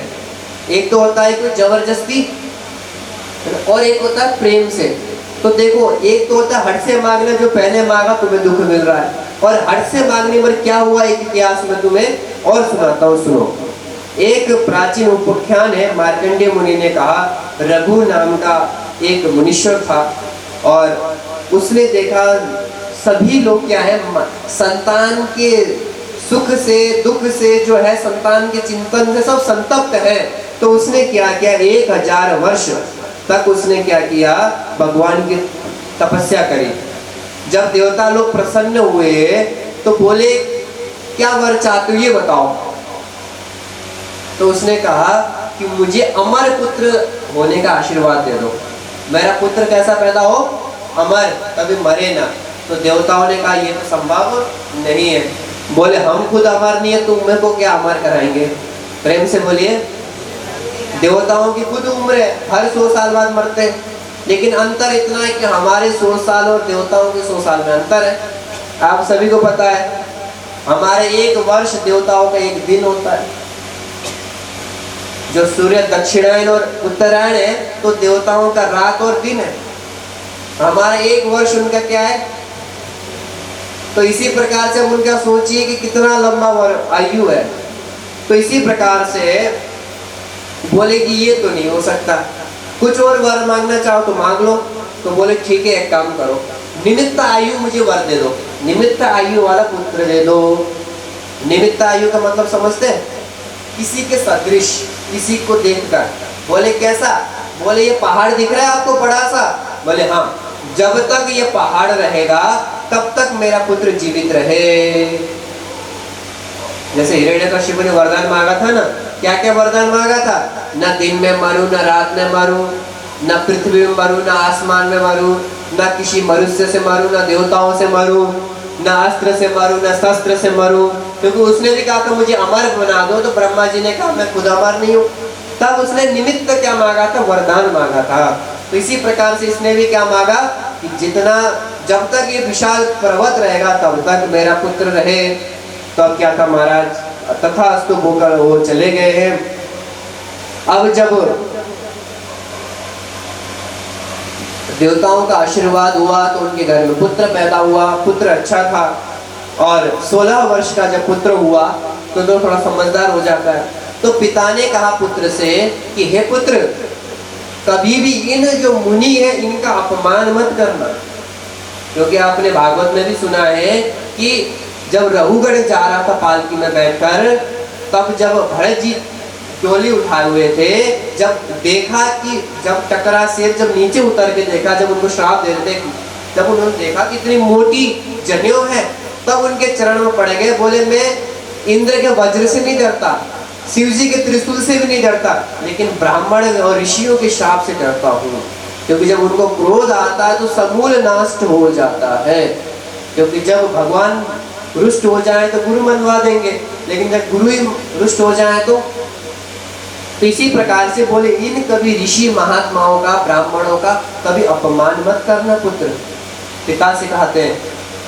एक तो होता है कोई जबरदस्ती और एक होता है प्रेम से। तो देखो, एक तो होता है हट से मांगना, जो पहले मांगा तुम्हें दुख मिल रहा है, और हट से मांगने पर क्या हुआ एक इतिहास में तुम्हें और सुनाता हूँ, सुनो। एक प्राचीन उपाख्यान है, मार्कंडेय मुनि ने कहा, रघु नाम का एक मनुष्य था और उसने देखा सभी लोग क्या है, संतान के सुख से दुख से जो है, संतान के चिंतन से सब संतप्त है। तो उसने क्या किया, 1,000 वर्ष तक उसने क्या किया, भगवान की तपस्या करी। जब देवता लोग प्रसन्न हुए तो बोले क्या वर चाहते हो ये बताओ। तो उसने कहा कि मुझे अमर पुत्र होने का आशीर्वाद दे दो, मेरा पुत्र कैसा पैदा हो, अमर, कभी मरे ना। तो देवताओं ने कहा ये तो संभव नहीं है। बोले हम खुद अमर नहीं है, तुम मेरे को क्या अमर कराएंगे? प्रेम से बोलिए। देवताओं की खुद उम्र है, हर 100 साल बाद मरते हैं, लेकिन अंतर इतना है कि हमारे 100 साल और देवताओं के 100 साल में अंतर है। आप सभी को पता है, हमारे 1 वर्ष देवताओं का 1 दिन होता है। जो सूर्य दक्षिणायन और उत्तरायण है तो देवताओं का रात और दिन है, हमारा 1 वर्ष उनका क्या है। तो इसी प्रकार से हम उनका सोचिए कि कितना लंबा आयु है। तो इसी प्रकार से बोले कि ये तो नहीं हो सकता, कुछ और वर मांगना चाहो तो मांग लो। तो बोले ठीक है, एक काम करो, निमित्त आयु मुझे वर दे दो, निमित्त आयु वाला पुत्र दे दो। निमित्त आयु का मतलब समझते हैं? किसी के सदृश, किसी को देखकर। बोले कैसा? बोले ये पहाड़ दिख रहा है आपको बड़ा सा? बोले हाँ, जब तक ये पहाड़ रहेगा तब तक मेरा पुत्र जीवित रहे। जैसे हिरण्यकशिपु ने वरदान मांगा था ना, क्या क्या वरदान मांगा था? न दिन में मरूं, न रात में मरूं, न पृथ्वी में मरूं, न आसमान में मरूं, न किसी मनुष्य से मरूं, न देवताओं से मरूं, न अस्त्र से मरूं, न शस्त्र से मरूं, क्योंकि उसने भी कहा था मुझे अमर बना दो, तो ब्रह्मा जी ने कहा मैं खुद अमर नहीं हूँ। तब उसने निमित्त क्या मांगा था? वरदान मांगा था। तो इसी प्रकार से इसने भी क्या मांगा कि जितना, जब तक ये विशाल पर्वत रहेगा तब तक मेरा पुत्र रहे। तो अब क्या था महाराज, तथास्तु होकर वो चले गए हैं। अब जब देवताओं का आशीर्वाद हुआ तो उनके घर में पुत्र पैदा हुआ, पुत्र अच्छा था। और 16 वर्ष का जब पुत्र हुआ तो थोड़ा समझदार हो जाता है। तो पिता ने कहा पुत्र से कि हे पुत्र, कभी भी इन जो मुनि है इनका अपमान मत करना, क्योंकि आपने भागवत में भी सुना है कि जब रघुगढ़ जा रहा था पालकी में बैठकर, तब जब भरत जी डोली उठाए हुए थे, जब देखा कि जब टकरा शेर जब नीचे उतर के देखा, जब उनको श्राप दे रहे थे, जब उन्होंने देखा कि इतनी मोटी जनेऊ है, तब उनके चरण में पड़ गए। बोले मैं इंद्र के वज्र से नहीं डरता, शिव जी के त्रिशूल से भी नहीं डरता, लेकिन ब्राह्मण और ऋषियों के श्राप से डरता हूँ, क्योंकि जब उनको क्रोध आता है तो समूल नष्ट हो जाता है। क्योंकि जब भगवान रुष्ट हो जाए तो गुरु मनवा देंगे, लेकिन जब गुरु ही रुष्ट हो जाए तो इसी प्रकार से बोले इन कभी ऋषि महात्माओं का, ब्राह्मणों का कभी अपमान मत करना पुत्र, पिता से कहते हैं।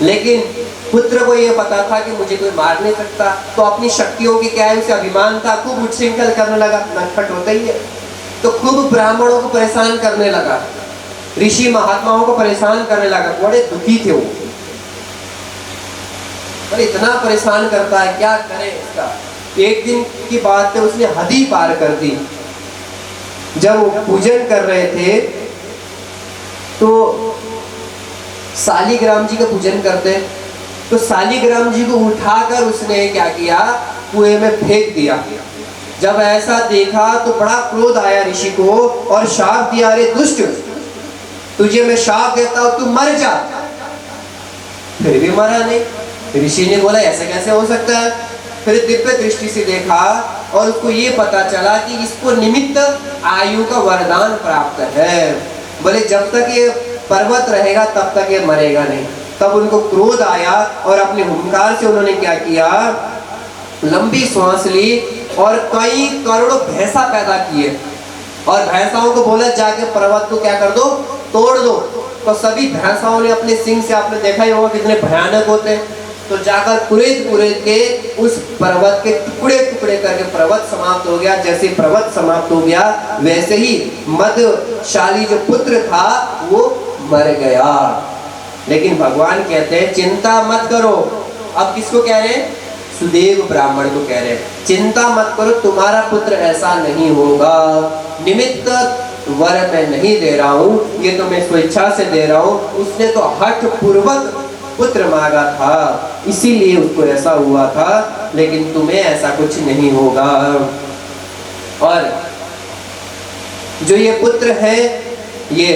लेकिन पुत्र को यह पता था कि मुझे कोई मार नहीं सकता, तो अपनी शक्तियों की क्या है, उसे अभिमान था, खूब उच्छृंखल करने लगा, नटखट होता ही है, तो खूब ब्राह्मणों को परेशान करने लगा, ऋषि महात्माओं को परेशान करने लगा। बड़े दुखी थे वो, पर इतना परेशान करता है क्या करे इसका। एक दिन की बात है, उसने हद ही पार कर दी। जब वो पूजन कर रहे थे तो शालिग्राम जी का पूजन करते, तो शालिग्राम जी को उठाकर उसने क्या किया, कुएं में फेंक दिया। जब ऐसा देखा तो बड़ा क्रोध आया ऋषि को और शाप दिया, अरे दुष्ट, तुझे मैं शाप देता हूं, तू मर जा। फिर भी मरा नहीं। ऋषि ने बोला ऐसे कैसे हो सकता है। फिर दिव्य दृष्टि से देखा और उसको ये पता चला कि इसको निमित्त आयु का वरदान प्राप्त है। बोले जब तक ये पर्वत रहेगा तब तक ये मरेगा नहीं। तब उनको क्रोध आया और अपने हुंकार से उन्होंने क्या किया, लंबी सांस ली और कई करोड़ों भैंसा पैदा किए और भैंसाओं को बोला जाके पर्वत को क्या कर दो, तोड़ दो। तो सभी भैंसाओं ने अपने सिंह से, आपने देखा ही होगा कितने भयानक होते हैं, तो जाकर कुरेद के उस पर्वत के टुकड़े टुकड़े करके पर्वत समाप्त हो गया। जैसे पर्वत समाप्त हो गया वैसे ही मदशाली जो पुत्र था वो मर गया। लेकिन भगवान कहते हैं चिंता मत करो। अब किसको कह रहे हैं? सुदेव ब्राह्मण को कह रहे हैं, चिंता मत करो, तुम्हारा पुत्र ऐसा नहीं होगा। निमित्त वर मैं नहीं दे रहा हूँ, ये तो मैं स्वेच्छा से दे रहा हूँ। उसने तो हठ पूर्वक पुत्र मांगा था, इसीलिए उसको ऐसा हुआ था, लेकिन तुम्हें ऐसा कुछ नहीं होगा। और जो ये पुत्र है ये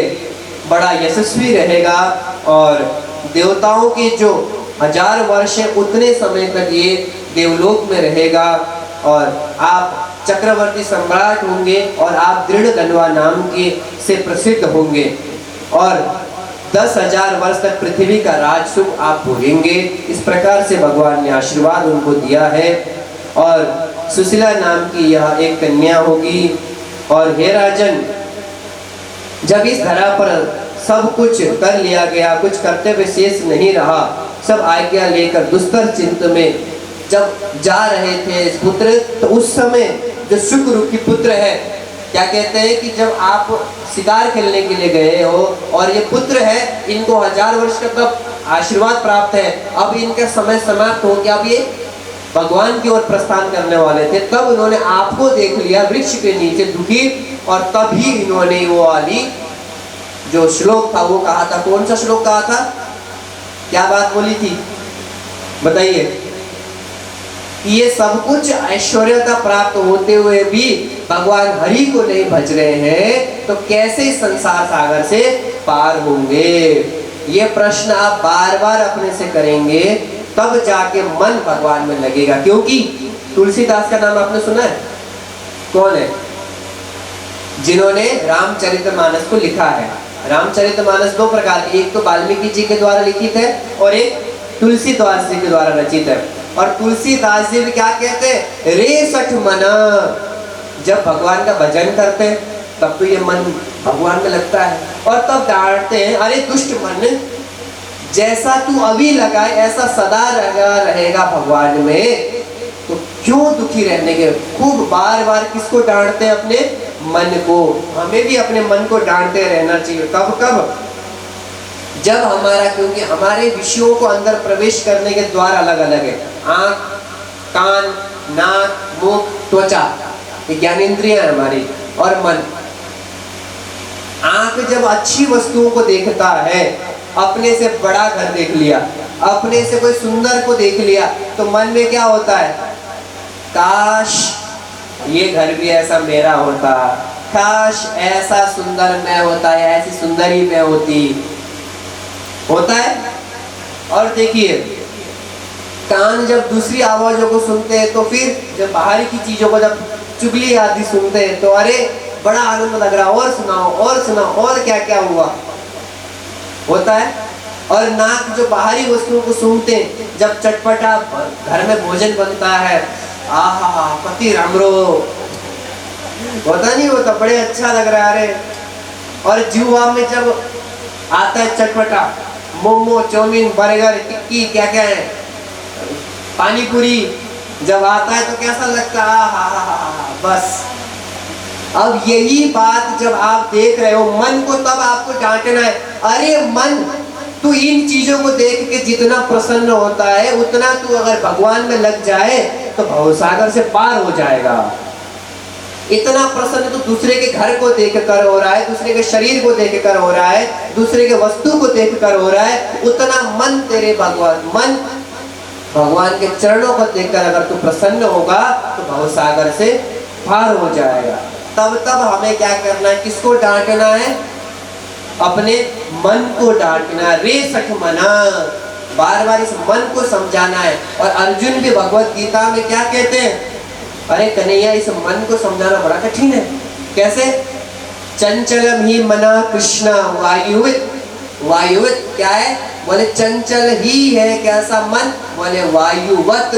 बड़ा यशस्वी रहेगा और देवताओं के जो 1000 वर्ष है उतने समय तक ये देवलोक में रहेगा और आप चक्रवर्ती सम्राट होंगे और आप दृढ़ धनवा नाम के से प्रसिद्ध होंगे और 10,000 वर्ष तक पृथ्वी का राज सुख आप भोगेंगे। इस प्रकार से भगवान ने आशीर्वाद उनको दिया है। और सुशीला नाम की यह एक कन्या होगी। और हे राजन, जब इस धरा पर सब कुछ कर लिया गया, कुछ कर्तव्य शेष नहीं रहा, सब आज्ञा लेकर दुस्तर चिंत में जब जा रहे थे इस पुत्र, तो उस समय जो शुक्र की पुत्र है, क्या कहते हैं कि जब आप शिकार खेलने के लिए गए हो और ये पुत्र है, इनको 1000 वर्ष का तब आशीर्वाद प्राप्त है, अब इनका समय समाप्त हो गया, अब ये भगवान की ओर प्रस्थान करने वाले थे, तब उन्होंने आपको देख लिया वृक्ष के नीचे दुखी, और तभी इन्होंने वो वाली जो श्लोक था वो कहा था। कौन सा श्लोक कहा था? क्या बात बोली थी बताइए? ये सब कुछ ऐश्वर्यता प्राप्त होते हुए भी भगवान हरि को नहीं भज रहे हैं, तो कैसे संसार सागर से पार होंगे? ये प्रश्न आप बार बार अपने से करेंगे, तब जाके मन भगवान में लगेगा। क्योंकि तुलसीदास का नाम आपने सुना है? कौन है? जिन्होंने रामचरितमानस को लिखा है। रामचरितमानस 2 प्रकार की, एक तो वाल्मीकि जी के द्वारा लिखित है और एक तुलसीदास जी के द्वारा रचित है। और तुलसीदास जी भी क्या कहते हैं, रे सठ मन। जब भगवान का भजन करते हैं तब तो ये मन भगवान में लगता है, और तब डांटते हैं, अरे दुष्ट मन, जैसा तू अभी लगाए ऐसा सदा लगा रहेगा भगवान में, तो क्यों दुखी रहने के। खूब बार बार किसको डांटते हैं, अपने मन को। हमें भी अपने मन को डांटते रहना चाहिए। कब कब, जब हमारा, क्योंकि हमारे विषयों को अंदर प्रवेश करने के द्वार अलग अलग है। आंख, कान, नाक, मुख, त्वचा, ये ज्ञानेंद्रियां हमारी, और मन। आंख जब अच्छी वस्तुओं को देखता है, अपने से बड़ा घर देख लिया, अपने से कोई सुंदर को देख लिया, तो मन में क्या होता है, काश ये घर भी ऐसा मेरा होता, काश ऐसा सुंदर मैं होता, या ऐसी सुंदरी मैं होती, होता है। और देखिए, कान जब दूसरी आवाजों को सुनते हैं, तो फिर जब बाहरी की चीजों को, जब चुगली आदि सुनते हैं, तो अरे बड़ा आनंद लग रहा, और सुनाओ और सुनाओ, और क्या क्या हुआ, होता है। और नाक जो बाहरी वस्तुओं को सूंघते हैं, जब चटपटा घर में भोजन बनता है, आहा पति रामरो, होता नहीं होता, बड़े अच्छा लग रहा है। और जीवा में जब आता है चटपटा, मोमो, चाउमीन, बर्गर, टिक्की, क्या क्या है, पानी पूरी जब आता है तो कैसा लगता है, आहा बस। अब यही बात जब आप देख रहे हो मन को, तब आपको डांटना है, अरे मन, तू इन चीजों को देख के जितना प्रसन्न होता है, उतना तू अगर भगवान में लग जाए तो भवसागर से पार हो जाएगा। इतना प्रसन्न तो दूसरे के घर को देखकर हो रहा है, दूसरे के शरीर को देखकर हो रहा है, दूसरे के वस्तु को देखकर हो रहा है, उतना मन तेरे भगवान के चरणों को देखकर अगर तू प्रसन्न होगा तो भवसागर से पार हो जाएगा। तब हमें क्या करना है, किसको डांटना है, अपने मन को डांटना। रे सठ मना, बार बार इस मन को समझाना है। और अर्जुन भी भगवत गीता में क्या कहते हैं, अरे कन्हैया इस मन को समझाना बड़ा कठिन है। कैसे, चंचलम ही मना कृष्ण वायुवित। वायुवित क्या है, बोले चंचल ही है कैसा मन, बोले वायुवत,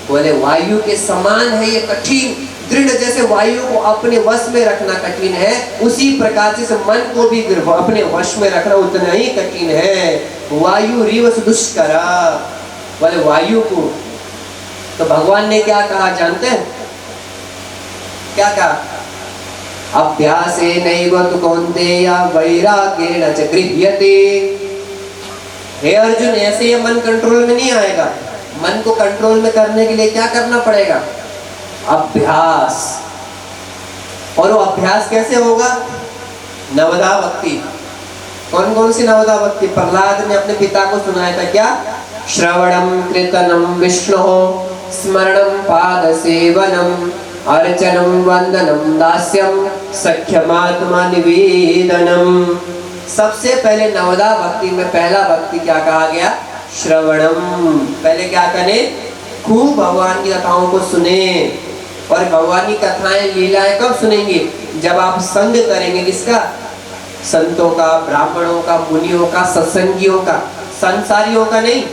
बोले वायु के समान है ये कठिन दृढ़। जैसे वायु को अपने वश में रखना कठिन है, उसी प्रकार से मन को भी अपने वश में रखना उतना ही कठिन है। वायु रिवस दुष्करा, बोले वायु को। तो भगवान ने क्या कहा जानते हैं, क्या कहा, अभ्यासे नैव तु कौन्तेय वैराग्येण च गृह्यते। हे अर्जुन, ऐसे ये मन कंट्रोल में नहीं आएगा। मन को कंट्रोल में करने के लिए क्या करना पड़ेगा, अभ्यास। और वो अभ्यास कैसे होगा, नवदा भक्ति। कौन कौन सी नवदा भक्ति, प्रहलाद ने अपने पिता को सुनाया था, क्या, श्रवणम कीर्तनम विष्णु, स्मरणम पाद सेवनम, अर्चनम वंदनम दास्यम, सख्यमात्मा निवेदनम। सबसे पहले नवदा भक्ति में पहला भक्ति क्या कहा गया, श्रवणम। पहले क्या करें, खूब भगवान की कथाओं को सुने। और भगवान की कथाएं लीलाएं कब सुनेंगे, जब आप संग करेंगे, किसका, संतों का, ब्राह्मणों का, मुनियों का, सत्संगियों का, संसारियों का नहीं।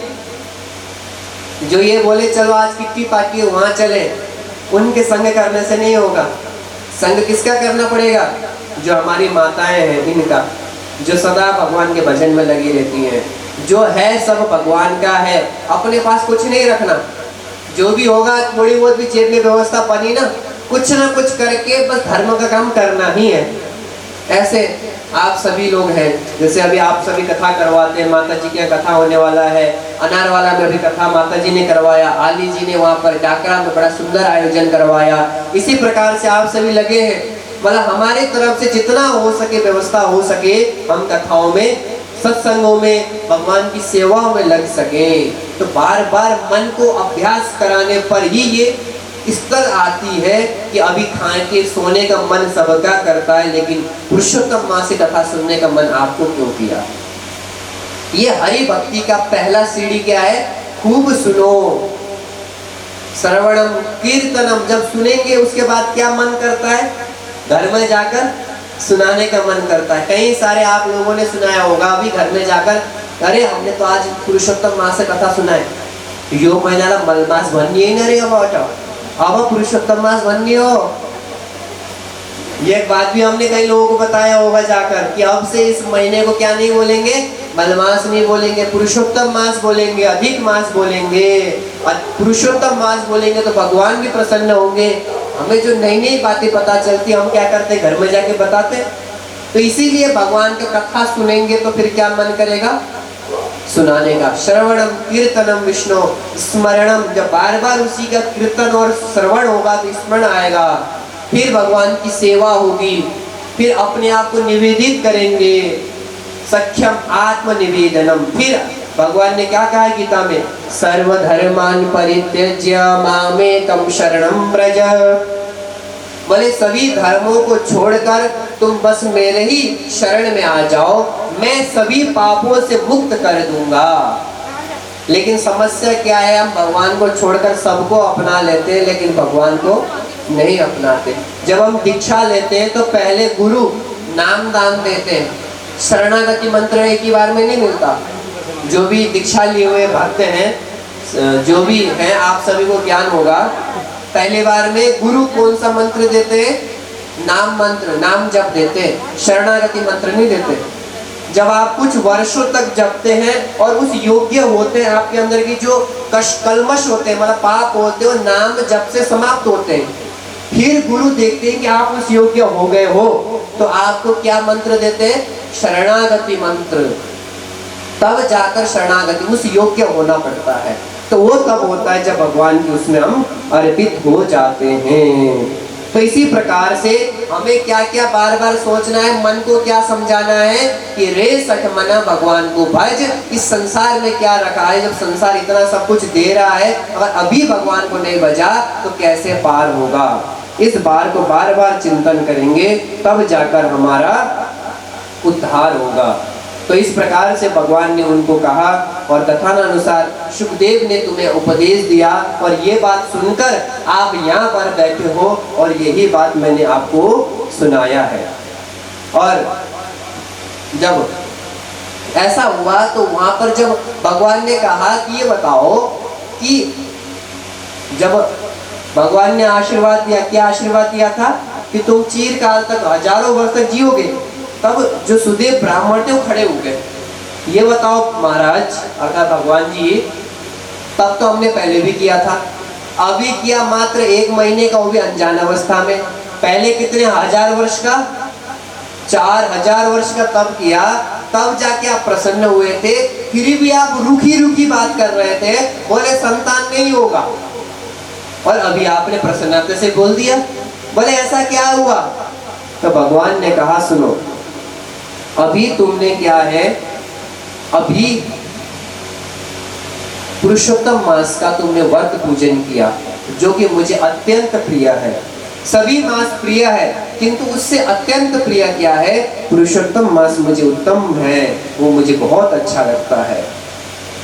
जो ये बोले चलो आज किट्टी पार्टी है वहां चले, उनके संग करने से नहीं होगा। संग किसका करना पड़ेगा, जो हमारी माताएं हैं इनका, जो सदा भगवान के भजन में लगी रहती हैं, जो है सब भगवान का है, अपने पास कुछ नहीं रखना। जो भी होगा थोड़ी बहुत भी जेब में व्यवस्था बनी ना, कुछ ना कुछ करके बस धर्म का काम करना ही है। ऐसे आप सभी लोग हैं, जैसे अभी आप सभी कथा करवाते हैं, माता जी की कथा होने वाला है, अनारवाला में भी कथा माता जी ने करवाया, आली जी ने वहाँ पर डाकरा में बड़ा सुंदर आयोजन करवाया। इसी प्रकार से आप सभी लगे हैं, मतलब हमारी तरफ से जितना हो सके, व्यवस्था हो सके, हम कथाओं में, सत्संगों में, भगवान की सेवाओं में लग सके। तो बार बार मन को अभ्यास कराने पर ही ये स्तर आती है कि अभी खाने के सोने का मन सबका करता है, लेकिन पुरुषोत्तम माँ से कथा सुनने का मन आपको क्यों किया। ये हरि भक्ति का पहला सीढ़ी क्या है, खूब सुनो। श्रवणम कीर्तनम, जब सुनेंगे उसके बाद क्या मन करता है, घर में जाकर सुनाने का मन करता है। कई सारे आप लोगों ने सुनाया होगा अभी घर में जाकर, अरे हमने तो आज पुरुषोत्तम माँ से कथा सुना है, यो महिन्याला मलमास भन्ने होइन रे अब पुरुषोत्तम मास भन्ने हो। ये बात भी हमने कई लोगों को बताया होगा जाकर कि अब से इस महीने को क्या नहीं बोलेंगे, मलमास नहीं बोलेंगे, पुरुषोत्तम मास बोलेंगे, अधिक मास बोलेंगे। पुरुषोत्तम मास बोलेंगे तो भगवान भी प्रसन्न होंगे। हमें जो नई नई बातें पता चलती हम क्या करते, घर में जाके बताते। तो इसीलिए भगवान की कथा सुनेंगे तो फिर क्या मन करेगा, सुनाने का। श्रवणम कीर्तनम विष्णु स्मरणम, जब बार बार उसी का कीर्तन और श्रवण होगा तो स्मरण आएगा, फिर भगवान की सेवा होगी, फिर अपने आप को निवेदित करेंगे। सख्यम आत्म निवेदनम, फिर भगवान ने क्या कहा गीता में, सर्वधर्मान परित्यज्य मामेकम शरणम व्रज। बोले सभी धर्मों को छोड़कर तुम बस मेरे ही शरण में आ जाओ, मैं सभी पापों से मुक्त कर दूंगा। लेकिन समस्या क्या है, हम भगवान को छोड़कर सबको अपना लेते हैं लेकिन भगवान को नहीं अपनाते। जब हम दीक्षा लेते हैं तो पहले गुरु नाम दान देते हैं। शरणागति मंत्र एक ही बार में नहीं मिलता। जो भी दीक्षा लिए हुए भक्त हैं, जो भी हैं, आप सभी को ज्ञान होगा, पहले बार में गुरु कौन सा मंत्र देते हैं, नाम मंत्र, नाम जप देते हैं, शरणागति मंत्र नहीं देते। जब आप कुछ वर्षों तक जपते हैं और उस योग्य होते हैं, आपके अंदर की जो कलमश होते हैं, मतलब पाप होते हैं, नाम जप से समाप्त होते हैं। फिर गुरु देखते हैं कि आप उस योग्य हो गए हो तो आपको क्या मंत्र देते हैं, शरणागति मंत्र। तब जाकर शरणागति, उस योग्य होना पड़ता है। तो वो तब होता है जब भगवान की उसमें हम अर्पित हो जाते हैं। तो इसी प्रकार से हमें क्या क्या बार बार सोचना है, मन को क्या समझाना है कि रे सठ मना भगवान को भज। इस संसार में क्या रखा है, जब संसार इतना सब कुछ दे रहा है, अगर अभी भगवान को नहीं भजा तो कैसे पार होगा। इस बार को बार बार चिंतन करेंगे तब जाकर हमारा उद्धार होगा। तो इस प्रकार से भगवान ने उनको कहा और कथानुसार सुखदेव ने तुम्हें उपदेश दिया और ये बात सुनकर आप यहाँ पर बैठे हो और यही बात मैंने आपको सुनाया है। और जब ऐसा हुआ तो वहां पर जब भगवान ने कहा कि ये बताओ कि जब भगवान ने आशीर्वाद दिया, क्या आशीर्वाद दिया था कि तुम चिरकाल तक, हजारों वर्ष तक जियोगे। तब जो सुदेव ब्राह्मण थे वो खड़े हो गए, ये बताओ महाराज अर्थात भगवान जी, तब तो हमने पहले भी किया था, अभी किया मात्र 1 महीने का, वो भी अनजान अवस्था में। पहले कितने 1000 वर्ष का, 4000 वर्ष का तब किया, तब जाके आप प्रसन्न हुए थे। फिर भी आप रूखी रूखी बात कर रहे थे, बोले संतान नहीं होगा, और अभी आपने प्रसन्नता से बोल दिया। बोले ऐसा क्या हुआ? तो भगवान ने कहा सुनो, अभी तुमने क्या है, अभी पुरुषोत्तम मास का तुमने व्रत पूजन किया जो कि मुझे अत्यंत प्रिय है। सभी मास प्रिय है किंतु उससे अत्यंत प्रिय क्या है, पुरुषोत्तम मास मुझे उत्तम है, वो मुझे बहुत अच्छा लगता है।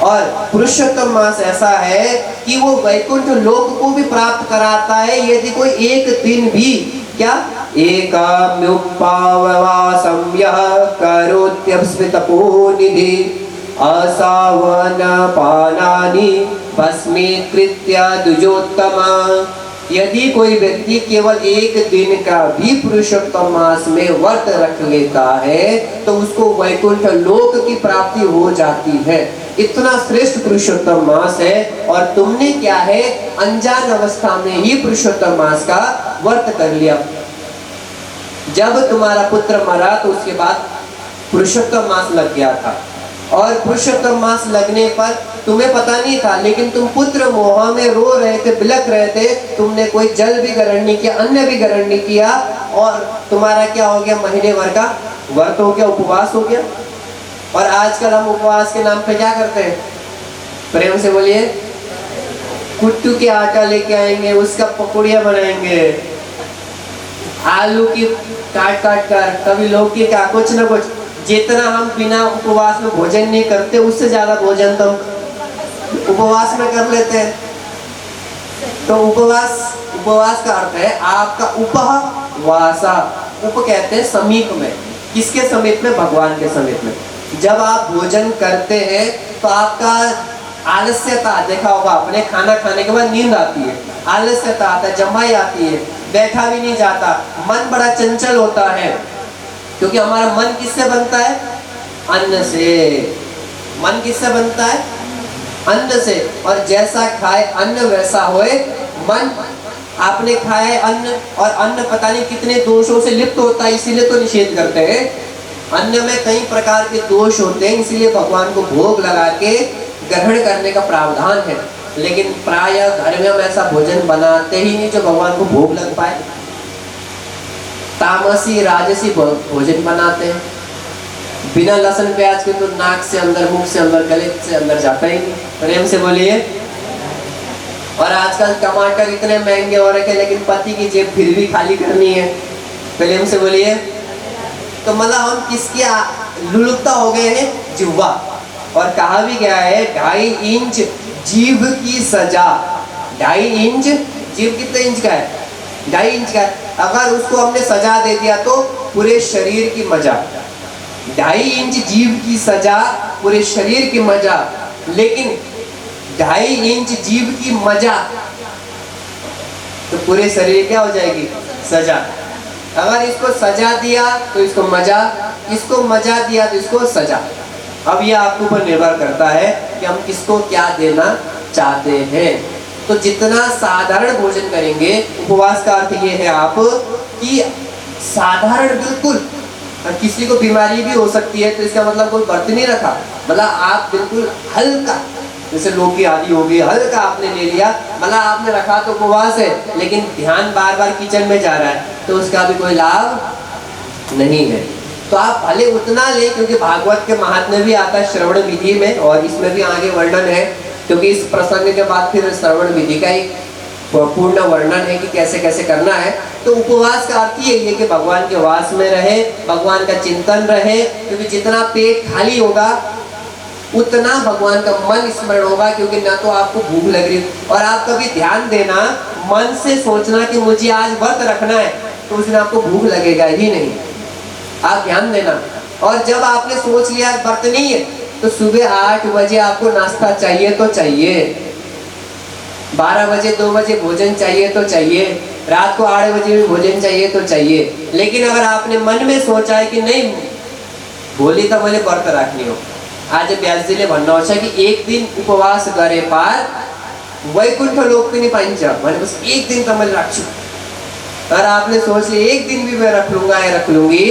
और पुरुषोत्तम मास ऐसा है कि वो वैकुंठ लोक को भी प्राप्त कराता है यदि कोई एक दिन भी क्या एकाम्युपावासं यः करोत्यस्मितपोनिधि असावन पानानि भस्मीकृत्य द्विजोत्तमा। यदि कोई व्यक्ति केवल एक दिन का भी पुरुषोत्तम मास में व्रत रख लेता है तो उसको वैकुंठ लोक की प्राप्ति हो जाती है। इतना श्रेष्ठ पुरुषोत्तम मास है और तुमने क्या है, अनजान अवस्था में ही पुरुषोत्तम मास का व्रत कर लिया। जब तुम्हारा पुत्र मरा तो उसके बाद पुरुषोत्तम मास लग गया था, और पुरुषोत्तम मास लगने पर तुम्हें पता नहीं था, लेकिन तुम पुत्र मोह में रो रहे थे, बिलख रहे थे, तुमने कोई जल भी ग्रहण नहीं किया, अन्न भी ग्रहण नहीं किया, और तुम्हारा क्या हो गया, महीने भर का व्रत हो गया, उपवास हो गया। और आजकल हम उपवास के नाम पे क्या करते हैं, प्रेम से बोलिए, कुट्टू के आटा लेके आएंगे, उसका पकौड़िया बनाएंगे, आलू की काट काट कर, कभी लौकी का, कुछ ना कुछ। जितना हम बिना उपवास में भोजन नहीं करते उससे ज्यादा भोजन तो हम उपवास में कर लेते हैं। तो उपवास का अर्थ है आपका उपवासा। उप कहते हैं समीप में, किसके समीप में, भगवान के समीप में। जब आप भोजन करते हैं तो आपका आलस्यता, देखा होगा आपने, खाना खाने के बाद नींद आती है, आलस्यता आता है, जमाई आती है, बैठा भी नहीं जाता, मन बड़ा चंचल होता है, क्योंकि हमारा मन किससे बनता है? अन्न से। मन किससे बनता है? अन्न से। और जैसा खाए अन्न वैसा होए मन। आपने खाया है अन्न, और अन्न पता नहीं कितने दोषों से लिप्त होता है, इसीलिए तो निषेध करते हैं। अन्न में कई प्रकार के दोष होते हैं, इसीलिए भगवान को भोग लगा के ग्रहण करने का प्रावधान है। लेकिन प्रायः घर में हम ऐसा भोजन बनाते ही नहीं जो भगवान को भोग लग पाए। तामसी राजसी भोजन बनाते हैं, बिना लहसुन प्याज के तो नाक से अंदर, मुख से अंदर, गले से अंदर जाता ही नहीं। प्रेम से बोलिए। और आजकल टमाटर इतने महंगे हो रखे, लेकिन पति की जेब फिर भी खाली करनी है। प्रेम से बोलिए। तो मतलब हम किसके लुलुपता हो गए हैं? जिह्वा। और कहा भी गया है 2.5 इंच जीभ की सजा। 2.5 इंच, जीभ कितने इंच का है? 2.5 इंच का है। अगर उसको हमने सजा दे दिया तो पूरे शरीर की मजा। 2.5 इंच जीभ की सजा, पूरे शरीर की मजा। लेकिन 2.5 इंच जीभ की मजा तो पूरे शरीर क्या हो जाएगी? सजा। अगर इसको सजा दिया तो इसको मजा, इसको मजा दिया तो इसको सजा। अब ये आपके ऊपर निर्भर करता है कि हम किसको क्या देना चाहते हैं। तो जितना साधारण भोजन करेंगे, उपवास का अर्थ ये है आप कि साधारण बिल्कुल, किसी को बीमारी भी हो सकती है तो इसका मतलब कोई व्रत नहीं रखा, मतलब आप बिल्कुल हल्का, जैसे लोग की आदि होगी, हल्का आपने ले लिया, मतलब आपने रखा तो उपवास है, लेकिन ध्यान बार बार किचन में जा रहा है तो उसका भी कोई लाभ नहीं है। तो आप भले उतना ले, क्योंकि भागवत के महात्म्य में भी आता है श्रवण विधि में, और इसमें भी आगे वर्णन है, क्योंकि इस प्रसंग के बाद फिर श्रवण विधि का एक पूर्ण वर्णन है कि कैसे कैसे करना है। तो उपवास का अर्थ यही है कि भगवान के वास में रहे, भगवान का चिंतन रहे, क्योंकि जितना पेट खाली होगा उतना भगवान का मन स्मरण होगा, क्योंकि ना तो आपको भूख लग रही। और आप कभी ध्यान देना, मन से सोचना कि मुझे आज व्रत रखना है, तो उस दिन आपको भूख लगेगा ही नहीं। आप ध्यान देना। और जब आपने सोच लिया व्रत नहीं है, तो सुबह 8 बजे आपको नाश्ता चाहिए तो चाहिए, 12 बजे 2 बजे भोजन चाहिए तो चाहिए, रात को 8 बजे भी भोजन चाहिए तो चाहिए। लेकिन अगर आपने मन में सोचा है कि नहीं भोली तो मैले व्रत राख्ने हो, आज व्यासजीले भन्नुहुन्छ कि एक दिन उपवास गरे पार वैकुंठ लोक पनि पाइन्छ, भनेपछि एक दिन तो मैले राख्छु। और आपने सोच लिया एक दिन भी मैं रख लूंगा या रख लूंगी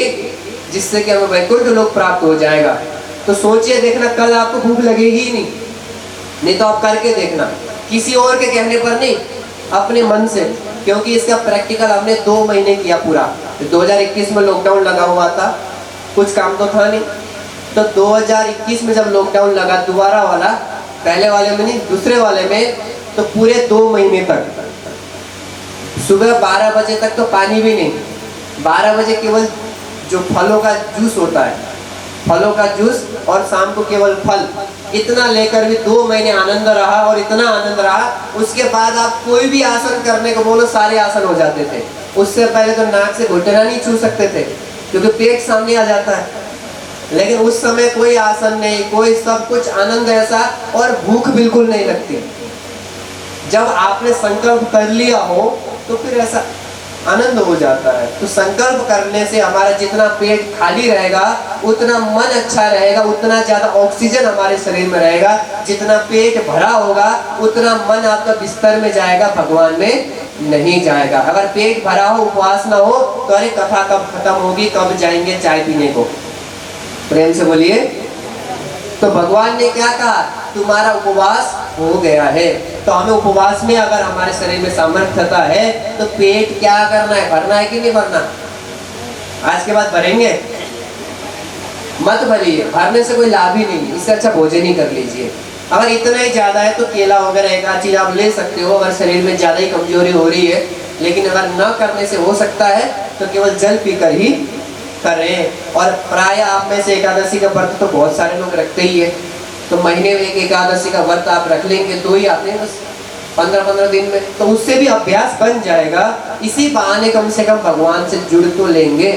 जिससे कि हमें वैकुंठ लोक प्राप्त हो जाएगा, तो सोचिए देखना कल आपको भूख लगेगी ही नहीं तो आप करके देखना, किसी और के कहने पर नहीं, अपने मन से। क्योंकि इसका प्रैक्टिकल हमने 2 महीने किया पूरा। 2021 में लॉकडाउन लगा हुआ था, कुछ काम तो था नहीं, तो 2021 में जब लॉकडाउन लगा दोबारा वाला, पहले वाले में नहीं दूसरे वाले में, तो पूरे 2 महीने तक सुबह 12 बजे तक तो पानी भी नहीं, 12 बजे केवल जो फलों का जूस होता है, फलों का जूस, और शाम को केवल फल, इतना लेकर भी 2 महीने आनंद रहा। और इतना आनंद रहा, उसके बाद आप कोई भी आसन करने को बोलो सारे आसन हो जाते थे। उससे पहले तो नाक से घुटना नहीं छू सकते थे, क्योंकि पेट सामने आ जाता है। लेकिन उस समय कोई आसन नहीं, कोई, सब कुछ आनंद ऐसा, और भूख बिल्कुल नहीं लगती। जब आपने संकल्प कर लिया हो तो फिर ऐसा आनंद हो जाता है। तो संकल्प करने से हमारा जितना पेट खाली रहेगा उतना मन अच्छा रहेगा, उतना ज्यादा ऑक्सीजन हमारे शरीर में रहेगा। जितना पेट भरा होगा उतना मन आपका बिस्तर में जाएगा, भगवान में नहीं जाएगा। अगर पेट भरा हो, उपवास ना हो, तो अरे कथा कब खत्म होगी, कब जाएंगे चाय पीने को। प्रेम से बोलिए। तो भगवान ने क्या कहा, तुम्हारा उपवास हो गया है। तो हमें उपवास में अगर हमारे शरीर में सामर्थ्यता है तो पेट क्या करना है, भरना है कि नहीं भरना? आज के बाद भरेंगे? मत भरिए, भरने से कोई लाभ ही नहीं, इससे अच्छा भोजन ही कर लीजिए। अगर इतना ही ज्यादा है तो केला वगैरह एक आध चीज आप ले सकते हो, अगर शरीर में ज्यादा ही कमजोरी हो रही है। लेकिन अगर न करने से हो सकता है तो केवल जल पीकर ही करें। और प्राय आप में से एकादशी का व्रत तो बहुत सारे लोग रखते ही है, तो महीने में एक एकादशी का व्रत आप रख लेंगे, 2 ही आते हैं बस 15-15 दिन में, तो उससे भी अभ्यास बन जाएगा। इसी बहाने कम से कम भगवान से जुड़ तो लेंगे।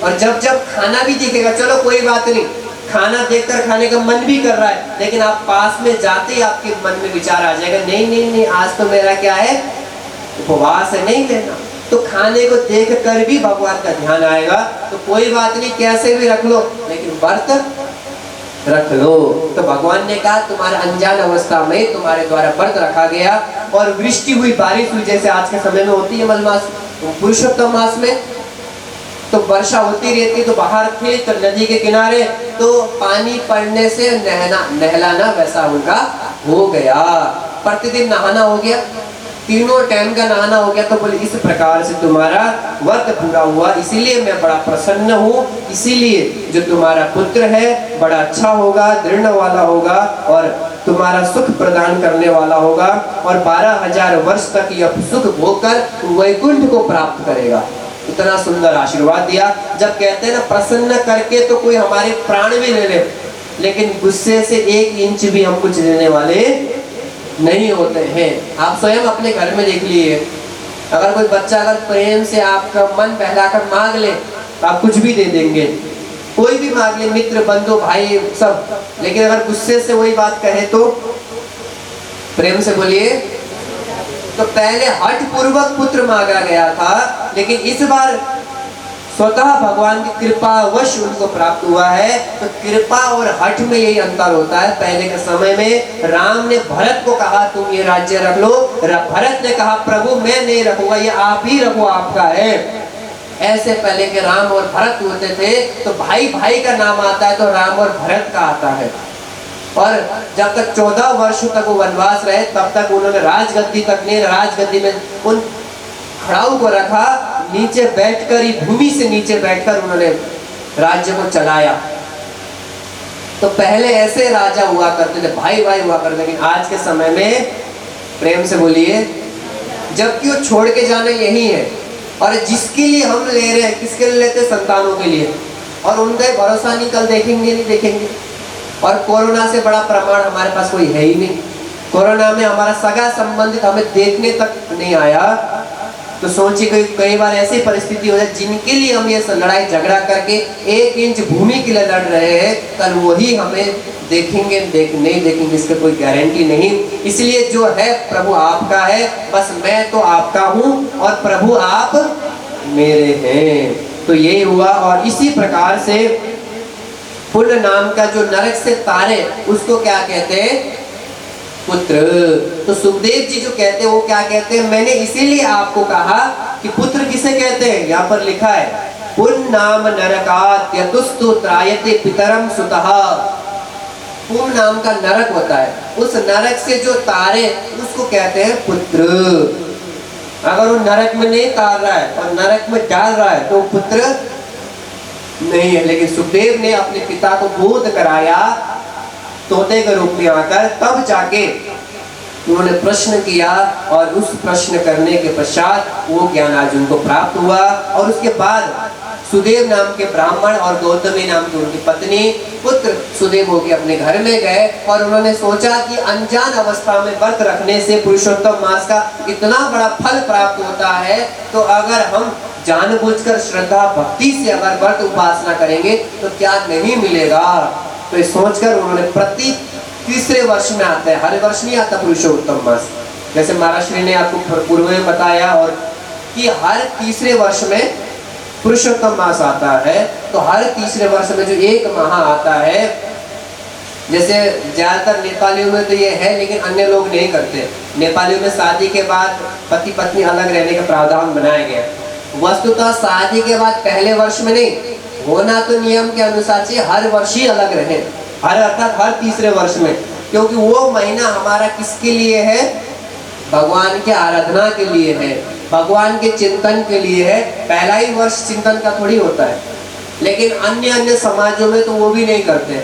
और जब जब खाना भी दिखेगा, चलो कोई बात नहीं, खाना देखकर खाने का मन भी कर रहा है, लेकिन आप पास में जाते ही आपके मन में विचार आ जाएगा, नहीं नहीं नहीं, आज तो मेरा क्या है, उपवास है, नहीं लेना। तो खाने को देख कर भी भगवान का ध्यान आएगा, तो कोई बात नहीं, कैसे भी रख लो, लेकिन व्रत रख लो। तो भगवान ने कहा तुम्हारे अनजान अवस्था में तुम्हारे द्वारा व्रत रखा गया और वृष्टि हुई, बारिश हुई, जैसे आज के समय में होती है मलमास पुरुषोत्तम मास में, तो वर्षा होती रहती, तो बाहर थे तो नदी के किनारे, तो पानी पड़ने से नहलाना वैसा उनका हो गया, प्रतिदिन नहाना हो गया, तीनों टाइम का नहाना हो गया। तो बोले इस प्रकार से तुम्हारा व्रत पूरा हुआ, इसीलिए मैं बड़ा प्रसन्न हूँ, इसीलिए जो तुम्हारा पुत्र है बड़ा अच्छा होगा, दृढ़ वाला होगा और तुम्हारा सुख प्रदान करने वाला होगा और 12,000 वर्ष तक यह सुख भोगकर वैकुंठ को प्राप्त करेगा। इतना सुंदर आशीर्वाद दिया। जब कहते हैं ना प्रसन्न करके तो कोई हमारे प्राण भी ले ले, लेकिन गुस्से से 1 इंच भी हम कुछ लेने वाले नहीं होते हैं। आप स्वयं अपने घर में देख लिए, अगर कोई बच्चा अगर प्रेम से आपका मन बहलाकर मांग ले तो आप कुछ भी दे देंगे, कोई भी मांग ले, मित्र बंधु भाई सब, लेकिन अगर गुस्से से वही बात कहे तो प्रेम से बोलिए। तो पहले हठ पूर्वक पुत्र मांगा गया था, लेकिन इस बार स्वतः भगवान की कृपावश उनको प्राप्त हुआ है। तो कृपा और हठ में यही अंतर होता है। पहले के समय में राम ने भरत को कहा तुम ये राज्य रख लो, भरत ने कहा प्रभु मैं नहीं रखूंगा, ये आप ही रखो, आपका है। ऐसे पहले के राम और भरत होते थे, तो भाई भाई का नाम आता है तो राम और भरत का आता है। और जब तक 14 वर्ष तक वो वनवास रहे, तब तक उन्होंने राजगद्दी तक नहीं, राजगद्दी में उन खड़ाऊ को रखा, नीचे बैठकर ही, भूमि से नीचे बैठकर उन्होंने राज्य को चलाया। तो पहले ऐसे राजा हुआ करते थे, भाई भाई हुआ करते, लेकिन आज के समय में प्रेम से बोलिए, जबकि वो छोड़ के जाना यही है। और जिसके लिए हम ले रहे हैं, किसके लिए लेते हैं? संतानों के लिए, और उनका भरोसा नहीं, कल देखेंगे नहीं देखेंगे। और कोरोना से बड़ा प्रमाण हमारे पास कोई है ही नहीं। कोरोना में हमारा सगा संबंधित हमें देखने तक नहीं आया। तो सोचिए कई बार ऐसी परिस्थिति हो जाए, जिनके लिए हम ये लड़ाई झगड़ा करके 1 इंच भूमि के लिए लड़ रहे हैं, कल वही हमें देखेंगे नहीं देखेंगे, इसका कोई गारंटी नहीं। इसलिए जो है प्रभु आपका है, बस मैं तो आपका हूँ और प्रभु आप मेरे हैं। तो यही हुआ। और इसी प्रकार से पुण्य नाम का जो नरक से तारे, उसको क्या कहते हैं? पुत्र। तो सुखदेव जी जो कहते हैं वो क्या कहते हैं? मैंने इसीलिए आपको कहा कि पुत्र किसे कहते हैं। यहाँ पर लिखा है पुण्य नाम नरकात् यतुस्तु त्रायते पितरम सुतः। पुण्य नाम का नरक होता है, उस नरक से जो तारे उसको कहते हैं पुत्र। अगर वो नरक में नहीं तार रहा है और नरक में डाल रहा है तो पुत्र नहीं है। लेकिन सुखदेव ने अपने पिता को बोध कराया तोते के रूप में आकर, तब जाके उन्होंने प्रश्न किया और उस प्रश्न करने के पश्चात वो ज्ञान अर्जुन को प्राप्त हुआ। और उसके बाद सुदेव नाम के ब्राह्मण और गौतमी नाम की उनकी पत्नी पुत्र सुदेव होके अपने घर में गए और उन्होंने सोचा कि अनजान अवस्था में व्रत रखने से पुरुषोत्तम मास का इतना बड़ा फल प्राप्त होता है, तो अगर हम जानबूझकर श्रद्धा भक्ति से अगर व्रत उपासना करेंगे तो क्या नहीं मिलेगा। तो ये सोचकर उन्होंने प्रति तीसरे वर्ष में आता है, हर वर्ष नहीं आता पुरुषोत्तम मास, जैसे महाराज श्री ने आपको पूर्व में बताया, और कि हर तीसरे वर्ष में पुरुषोत्तम मास आता है। तो हर तीसरे वर्ष में जो 1 माह आता है, जैसे ज्यादातर नेपालियों में तो ये है, लेकिन अन्य लोग नहीं करते। नेपालियों में शादी के बाद पति पत्नी अलग रहने का प्रावधान बनाया गया। वस्तुतः शादी के बाद पहले वर्ष में नहीं होना, तो नियम के अनुसार से हर वर्ष ही अलग रहे, अर्थात हर तीसरे वर्ष में, क्योंकि वो महीना हमारा किसके लिए है? भगवान के आराधना के लिए है, भगवान के चिंतन के लिए है। पहला ही वर्ष चिंतन का थोड़ी होता है। लेकिन अन्य समाजों में तो वो भी नहीं करते।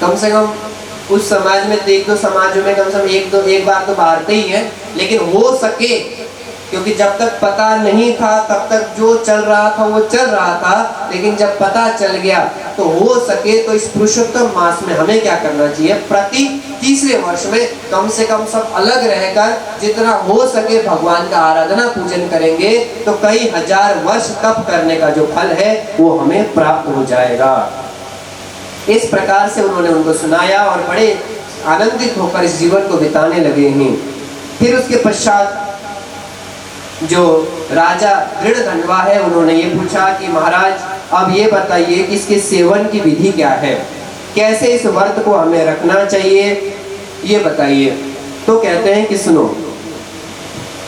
कम से कम उस समाज में, 1-2 समाजों में कम से कम एक बार तो बाहरते ही है। लेकिन हो सके, क्योंकि जब तक पता नहीं था तब तक जो चल रहा था वो चल रहा था, लेकिन जब पता चल गया तो हो सके तो इस पुरुषोत्तम मास में हमें क्या करना चाहिए? प्रति तीसरे वर्ष में कम से कम सब अलग रहकर जितना हो सके भगवान का आराधना पूजन करेंगे तो कई हजार वर्ष तप करने का जो फल है वो हमें प्राप्त हो जाएगा। इस प्रकार से उन्होंने उनको सुनाया और बड़े आनंदित होकर इस जीवन को बिताने लगे हैं। फिर उसके पश्चात जो राजा दृढ़धनवा है, उन्होंने ये पूछा कि महाराज अब ये बताइए कि इसके सेवन की विधि क्या है, कैसे इस व्रत को हमें रखना चाहिए, ये बताइए। तो कहते हैं कि सुनो,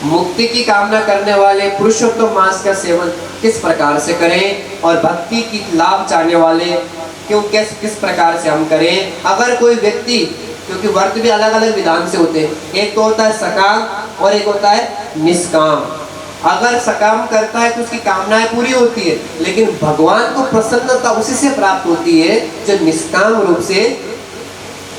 मुक्ति की कामना करने वाले पुरुषोत्तम मास का सेवन किस प्रकार से करें और भक्ति की लाभ चाहने वाले किस प्रकार से हम करें। अगर कोई व्यक्ति, क्योंकि व्रत भी अलग अलग विधान से होते हैं, एक तो होता है सकाम और एक होता है निष्काम। अगर सकाम करता है तो उसकी कामनाएं पूरी होती है, लेकिन भगवान को प्रसन्नता उसी से प्राप्त होती है जो निष्काम रूप से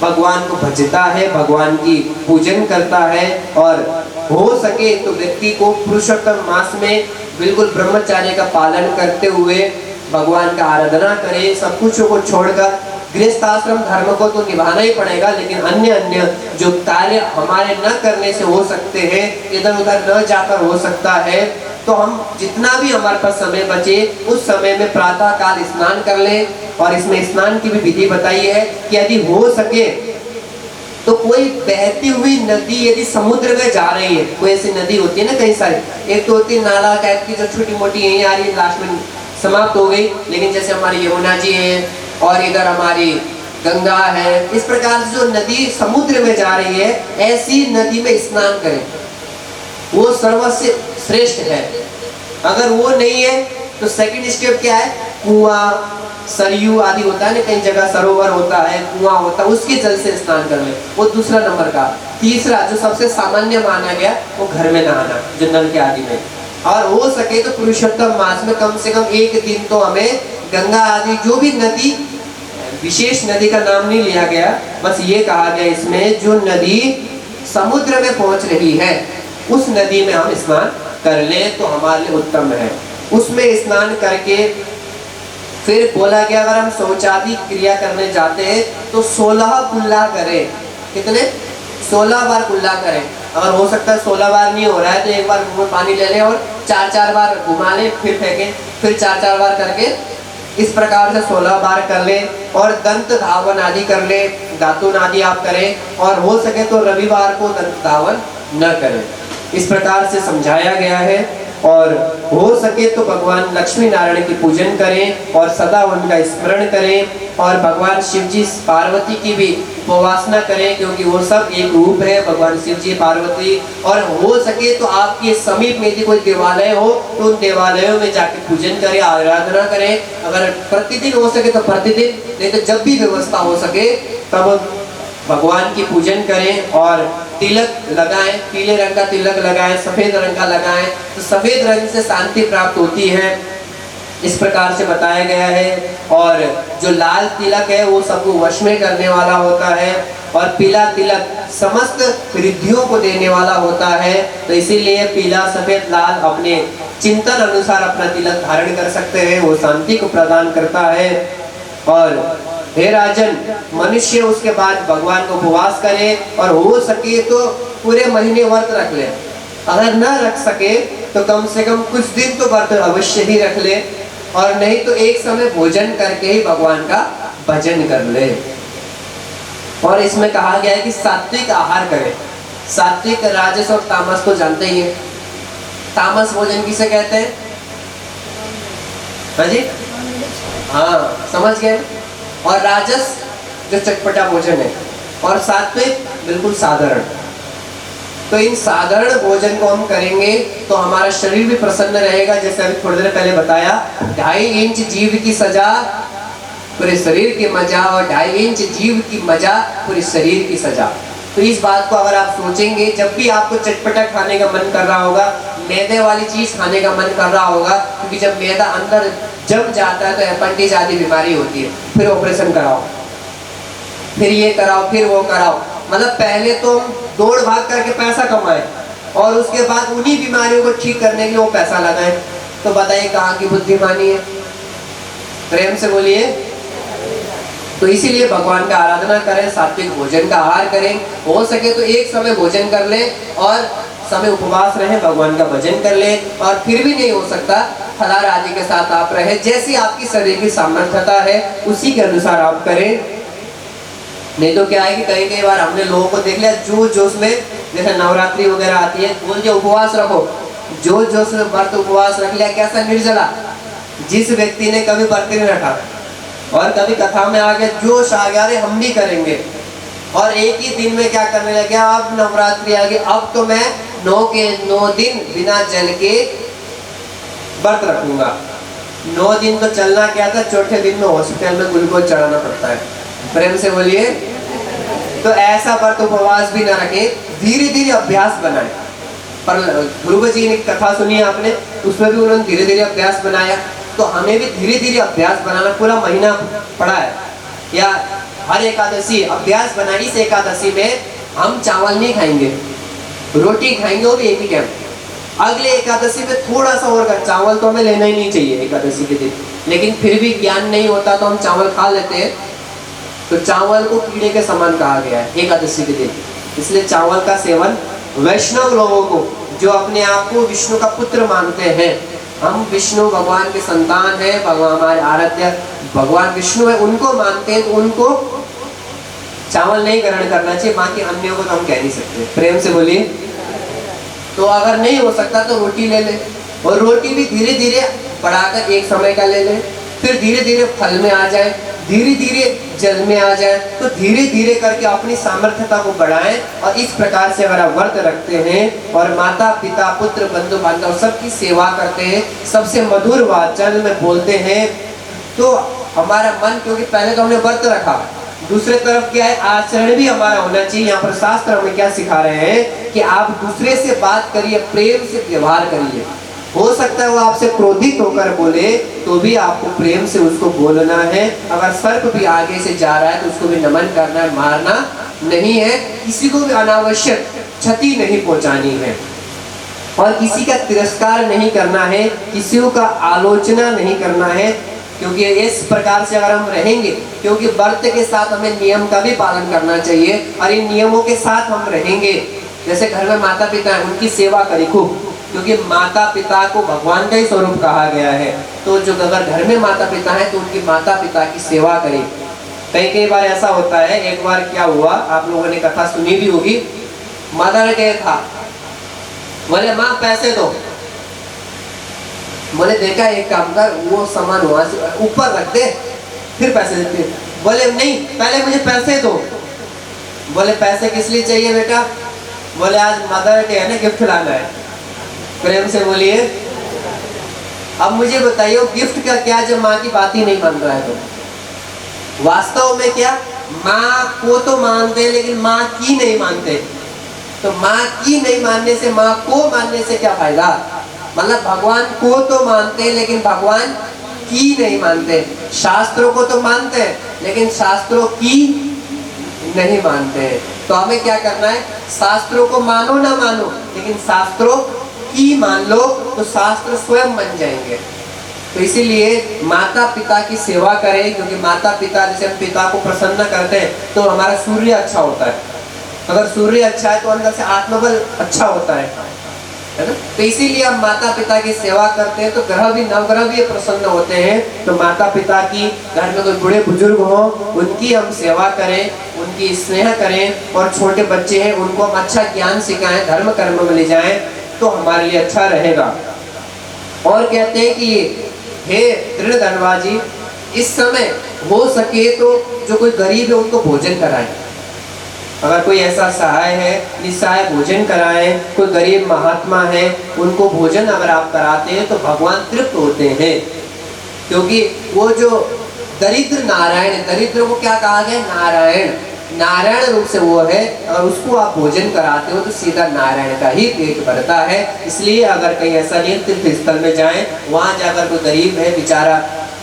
भगवान को भजता है, भगवान की पूजन करता है। और हो सके तो व्यक्ति को पुरुषोत्तम मास में बिल्कुल ब्रह्मचर्य का पालन करते हुए भगवान का आराधना करे, सब कुछ को छोड़कर। गृहस्थ आश्रम धर्म को तो निभाना ही पड़ेगा, लेकिन अन्य जो कार्य हमारे न करने से हो सकते हैं, इधर उधर न जाकर हो सकता है, तो हम जितना भी हमारे पास समय बचे उस समय में प्रातः काल स्नान कर लें। और इसमें स्नान की भी विधि बताई है कि यदि हो सके तो कोई बहती हुई नदी यदि समुद्र में जा रही है, कोई ऐसी नदी होती है ना कई सारी, एक तो होती है नाला टाइप की जो छोटी मोटी यही आ रही है, लास्ट में समाप्त हो गई, लेकिन जैसे हमारी यमुना जी है और इधर हमारी गंगा है, इस प्रकार से जो नदी समुद्र में जा रही है, ऐसी नदी में स्नान करें, वो सर्वस्व श्रेष्ठ है। अगर वो नहीं है तो सेकंड स्टेप क्या है, कुआं सरयू आदि होता है ना, कई जगह सरोवर होता है, कुआं होता है, उसके जल से स्नान कर ले, वो दूसरा नंबर का। तीसरा जो सबसे सामान्य माना गया वो घर में नहाना, जो नल के आदि में। और हो सके तो पुरुषोत्तम मास में कम से कम एक दिन तो हमें गंगा आदि जो भी नदी, विशेष नदी का नाम नहीं लिया गया, बस ये कहा गया इसमें जो नदी समुद्र में पहुंच रही है उस नदी में हम स्नान कर ले तो हमारे लिए उत्तम है। उसमें स्नान करके फिर बोला गया अगर हम शौचादि क्रिया करने जाते हैं तो 16 कुल्ला करें। कितने? 16 बार कुल्ला करें। अगर हो सकता है 16 बार नहीं हो रहा है तो एक बार मुंह में पानी ले लें और 4-4 बार घुमा लें, फिर फेंकें, फिर 4-4 बार करके इस प्रकार से 16 बार कर लें। और दंत धावन आदि कर लें, दातुन आदि आप करें, और हो सके तो रविवार को दंत धावन न करें। इस प्रकार से समझाया गया है। और हो सके तो भगवान लक्ष्मी नारायण की पूजन करें और सदा उनका स्मरण करें, और भगवान शिव जी पार्वती की भी उपासना करें, क्योंकि वो सब एक रूप है, भगवान शिव जी पार्वती। और हो सके तो आपके समीप में यदि कोई देवालय हो तो उन देवालयों में जाके पूजन करें, आराधना करें। अगर प्रतिदिन हो सके तो प्रतिदिन, नहीं तो जब भी व्यवस्था हो सके तब भगवान की पूजन करें। और तिलक लगाएं, पीले रंग का तिलक लगाएं, सफेद रंग का लगाएं, तो सफेद रंग से शांति प्राप्त होती है, इस प्रकार से बताया गया है। और जो लाल तिलक है वो सबको वश में करने वाला होता है, और पीला तिलक समस्त रिद्धियों को देने वाला होता है। तो इसीलिए पीला सफेद लाल अपने चिंतन अनुसार अपना तिलक धारण कर सकते हैं, वो शांति को प्रदान करता है। और हे राजन, मनुष्य उसके बाद भगवान को उपवास करे, और हो सके तो पूरे महीने व्रत रख ले। अगर न रख सके तो कम से कम कुछ दिन तो व्रत अवश्य ही रख ले, और नहीं तो एक समय भोजन करके ही भगवान का भजन कर ले। और इसमें कहा गया है कि सात्विक आहार करें। सात्विक, राजस और तामस को जानते ही है। तामस भोजन किसे कहते हैं? हाँ जी, हाँ समझ गए। और राजस जो चटपटा भोजन है, और सात्विक बिल्कुल साधारण। तो इन साधारण भोजन को हम करेंगे तो हमारा शरीर भी प्रसन्न रहेगा। जैसे अभी थोड़ी देर पहले बताया, 2.5 इंच जीव की सजा पूरे शरीर की मजा, और 2.5 इंच जीव की मजा पूरे शरीर की सजा। तो इस बात को अगर आप सोचेंगे, जब भी आपको चटपटा खाने का मन कर रहा होगा, मैदे वाली चीज खाने का मन कर रहा होगा, क्योंकि जब मैदा अंदर जम जाता है तो एपेंडिक्स आदि बीमारी होती है, फिर ऑपरेशन कराओ, फिर ये कराओ, फिर वो कराओ। मतलब पहले तो दौड़ भाग करके पैसा कमाए और उसके बाद उन्हीं बीमारियों को ठीक करने के लिए वो पैसा लगाए। तो बताइए कहाँ की बुद्धिमानी है? प्रेम से बोलिए। तो इसीलिए भगवान का आराधना करें, सात्विक भोजन का आहार करें, हो सके तो एक समय भोजन कर लें, और समय उपवास रहे, भगवान का भजन कर ले। और फिर भी नहीं हो सकता, फलाहार आदि के साथ आप रहे, जैसी आपकी शरीर की सामर्थ्यता है उसी के अनुसार आप करें। नहीं तो क्या है कि कई कई बार हमने लोगों को देख लिया जो जोश में, जैसे नवरात्रि वगैरह आती है, बोल के उपवास रखो, जो जोश में व्रत उपवास रख लिया, कैसा निर्जला। जिस व्यक्ति ने कभी व्रत नहीं रखा और कभी कथा में आ गया, जोश आ गया, अरे हम भी करेंगे, और एक ही दिन में क्या करने लग गया, अब नवरात्रि आ गई, अब तो मैं 9 के 9 दिन बिना जल के व्रत रखूंगा। 9 दिन तो चलना क्या था, चौथे दिन में हॉस्पिटल में ग्लूकोज चढ़ाना पड़ता है। प्रेम से बोलिए। तो ऐसा व्रत उपवास भी ना रखे, धीरे धीरे अभ्यास बनाए। पर गुरु जी ने कथा सुनी आपने, उसमें भी उन्होंने धीरे धीरे अभ्यास बनाया। तो हमें भी धीरे धीरे अभ्यास बनाना, पूरा महीना पड़ा है, या हर एकादशी अभ्यास बना। इस एकादशी में हम चावल नहीं खाएंगे, रोटी खाएंगे, वो भी एक ही टाइम। अगले एकादशी में थोड़ा सा और का, चावल तो हमें लेना ही नहीं चाहिए एकादशी के दिन, लेकिन फिर भी ज्ञान नहीं होता तो हम चावल खा लेते हैं। तो चावल को कीड़े के समान कहा गया है एकादशी के दिन, इसलिए चावल का सेवन वैष्णव लोगों को, जो अपने आप को विष्णु का पुत्र मानते हैं, हम विष्णु भगवान के संतान हैं, भगवान हमारे आराध्य भगवान विष्णु है, उनको मानते हैं, तो उनको चावल नहीं ग्रहण करना चाहिए। बाकी अन्यों को तो हम कह नहीं सकते। प्रेम से बोलिए। तो अगर नहीं हो सकता तो रोटी ले ले, और रोटी भी धीरे धीरे बढ़ाकर एक समय का ले ले, फिर धीरे धीरे फल में आ जाए, धीरे धीरे जल में आ जाए। तो धीरे धीरे करके अपनी सामर्थ्यता को बढ़ाएं। और इस प्रकार से अगर आप व्रत रखते हैं और माता पिता पुत्र बंधु बांधव सबकी सेवा करते हैं, सबसे मधुर वाचन में बोलते हैं, तो हमारा मन, क्योंकि पहले तो हमने व्रत रखा, दूसरे तरफ क्या है, आचरण भी हमारा होना चाहिए। यहाँ पर शास्त्र हमें क्या सिखा रहे हैं कि आप दूसरे से बात करिए, प्रेम से व्यवहार करिए। हो सकता है वो आपसे क्रोधित होकर बोले, तो भी आपको प्रेम से उसको बोलना है। अगर सर्प भी आगे से जा रहा है तो उसको भी नमन करना है, मारना नहीं है। किसी को भी अनावश्यक क्षति नहीं पहुंचानी है, और किसी का तिरस्कार नहीं करना है, किसी का आलोचना नहीं करना है। क्योंकि इस प्रकार से अगर हम रहेंगे, क्योंकि व्रत के साथ हमें नियम का भी पालन करना चाहिए, और इन नियमों के साथ हम रहेंगे। जैसे घर में माता पिता है, उनकी सेवा करें खूब, क्योंकि माता पिता को भगवान का ही स्वरूप कहा गया है। तो जो अगर घर में माता पिता है तो उनकी माता पिता की सेवा करें। कई बार ऐसा होता है, एक बार क्या हुआ, आप लोगों ने कथा सुनी भी होगी, मदर डे था, बोले माँ पैसे दो, बोले देखा एक काम कर, वो सामान वहां से ऊपर रख दे फिर पैसे देते। बोले नहीं, पहले मुझे पैसे दो। बोले पैसे किस लिए चाहिए बेटा? बोले आज मदर डे है ना, गिफ्ट लाना है। प्रेम से बोलिए। अब मुझे बताइए गिफ्ट का क्या, जब माँ की बात ही नहीं मान रहा है तो वास्तव में क्या, माँ को तो मानते हैं लेकिन माँ की नहीं मानते। तो माँ की नहीं मानने से, माँ को मानने से क्या फायदा? मतलब भगवान को तो मानते हैं लेकिन भगवान की नहीं मानते। शास्त्रों को तो मानते हैं लेकिन शास्त्रों की नहीं मानते हैं। तो हमें क्या करना है, शास्त्रों को मानो ना मानो, लेकिन शास्त्रों की मान लो, तो शास्त्र स्वयं बन जाएंगे। तो इसीलिए माता पिता की सेवा करें, क्योंकि माता पिता, जैसे हम पिता को प्रसन्न करते हैं तो हमारा सूर्य अच्छा होता है। अगर सूर्य अच्छा है तो अंदर से आत्मबल अच्छा होता है ना। तो इसीलिए हम माता पिता की सेवा करते हैं, तो ग्रह भी, नवग्रह भी प्रसन्न होते हैं। तो माता पिता की, घर में कोई बूढ़े बुजुर्ग हो, उनकी हम सेवा करें, उनकी स्नेह करें, और छोटे बच्चे हैं उनको हम अच्छा ज्ञान सिखाएं, धर्म कर्म में ले जाएं, तो हमारे लिए अच्छा रहेगा। और कहते हैं कि हे दृढ़ धनवा जी, इस समय हो सके तो जो कोई गरीब है उनको भोजन कराएं। अगर कोई ऐसा सहाय है, निस्सहाय भोजन कराएं। कोई गरीब महात्मा है, उनको भोजन अगर आप कराते हैं तो भगवान तृप्त होते हैं। क्योंकि वो जो दरिद्र नारायण, दरिद्र को क्या कहा गया, नारायण, नारायण रूप से वो है। अगर उसको आप भोजन कराते हो तो सीधा नारायण का ही पेट भरता है। इसलिए अगर कहीं ऐसा नहीं, तीर्थ स्थल में जाएं, वहाँ जाकर कोई गरीब है बेचारा,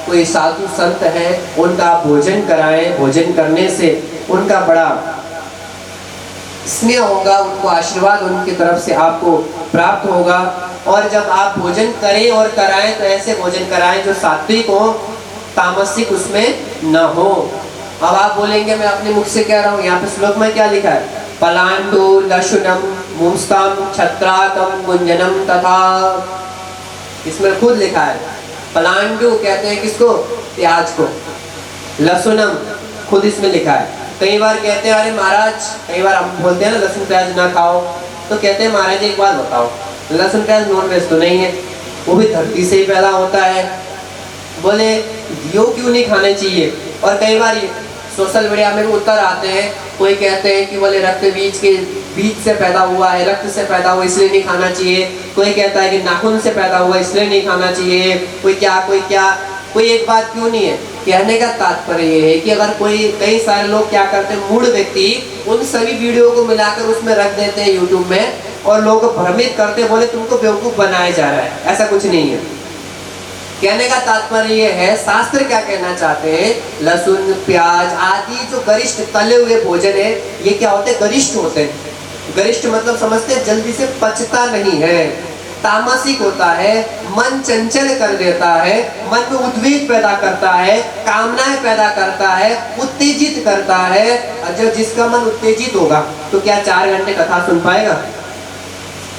कोई साधु संत है, उनका आप भोजन कराएं। भोजन करने से उनका बड़ा स्नेह होगा, उनको आशीर्वाद उनकी तरफ से आपको प्राप्त होगा। और जब आप भोजन करें और कराएं तो ऐसे भोजन कराएं जो सात्विक हो, तामसिक उसमें न हो। अब आप बोलेंगे मैं अपने मुख से कह रहा हूँ, यहाँ पे श्लोक में क्या लिखा है, पलांडु लशुनम मुंस्ताम छत्राकम गुंजनम तथा, इसमें खुद लिखा है। पलांडु कहते हैं किसको? प्याज को। लहसुनम खुद इसमें लिखा है। कई बार कहते हैं अरे महाराज, कई बार हम बोलते हैं ना लहसुन प्याज ना खाओ, तो कहते हैं महाराज एक बात बताओ, लहसुन प्याज नॉन वेज तो नहीं है, वो भी धरती से ही पैदा होता है, बोले यो क्यों नहीं खाने चाहिए? और कई बार सोशल मीडिया में भी उत्तर आते हैं, कोई कहते हैं कि बोले रक्त बीज से पैदा हुआ है, रक्त से पैदा हुआ इसलिए नहीं खाना चाहिए, कोई कहता है कि नाखून से पैदा हुआ इसलिए नहीं खाना चाहिए, कोई क्या। कोई एक बात क्यों नहीं है? कहने का तात्पर्य ये है कि अगर कोई, कई सारे लोग क्या करते हैं, मूढ़ व्यक्ति उन सभी वीडियो को मिलाकर उसमें रख देते हैं यूट्यूब में, और लोग भ्रमित करते, बोले तुमको बेवकूफ बनाया जा रहा है। ऐसा कुछ नहीं है। कहने का तात्पर्य ये है, शास्त्र क्या कहना चाहते हैं, लहसुन प्याज आदि जो गरिष्ठ तले हुए भोजन है, ये क्या होते हैं? गरिष्ठ होते हैं। गरिष्ठ मतलब समझते हैं जल्दी से पचता नहीं है, तामसिक होता है, मन चंचल कर देता है, मन में उद्वेग पैदा करता है, कामनाएं पैदा करता है, उत्तेजित करता है। और जब जिसका मन उत्तेजित होगा तो क्या 4 घंटे कथा सुन पाएगा?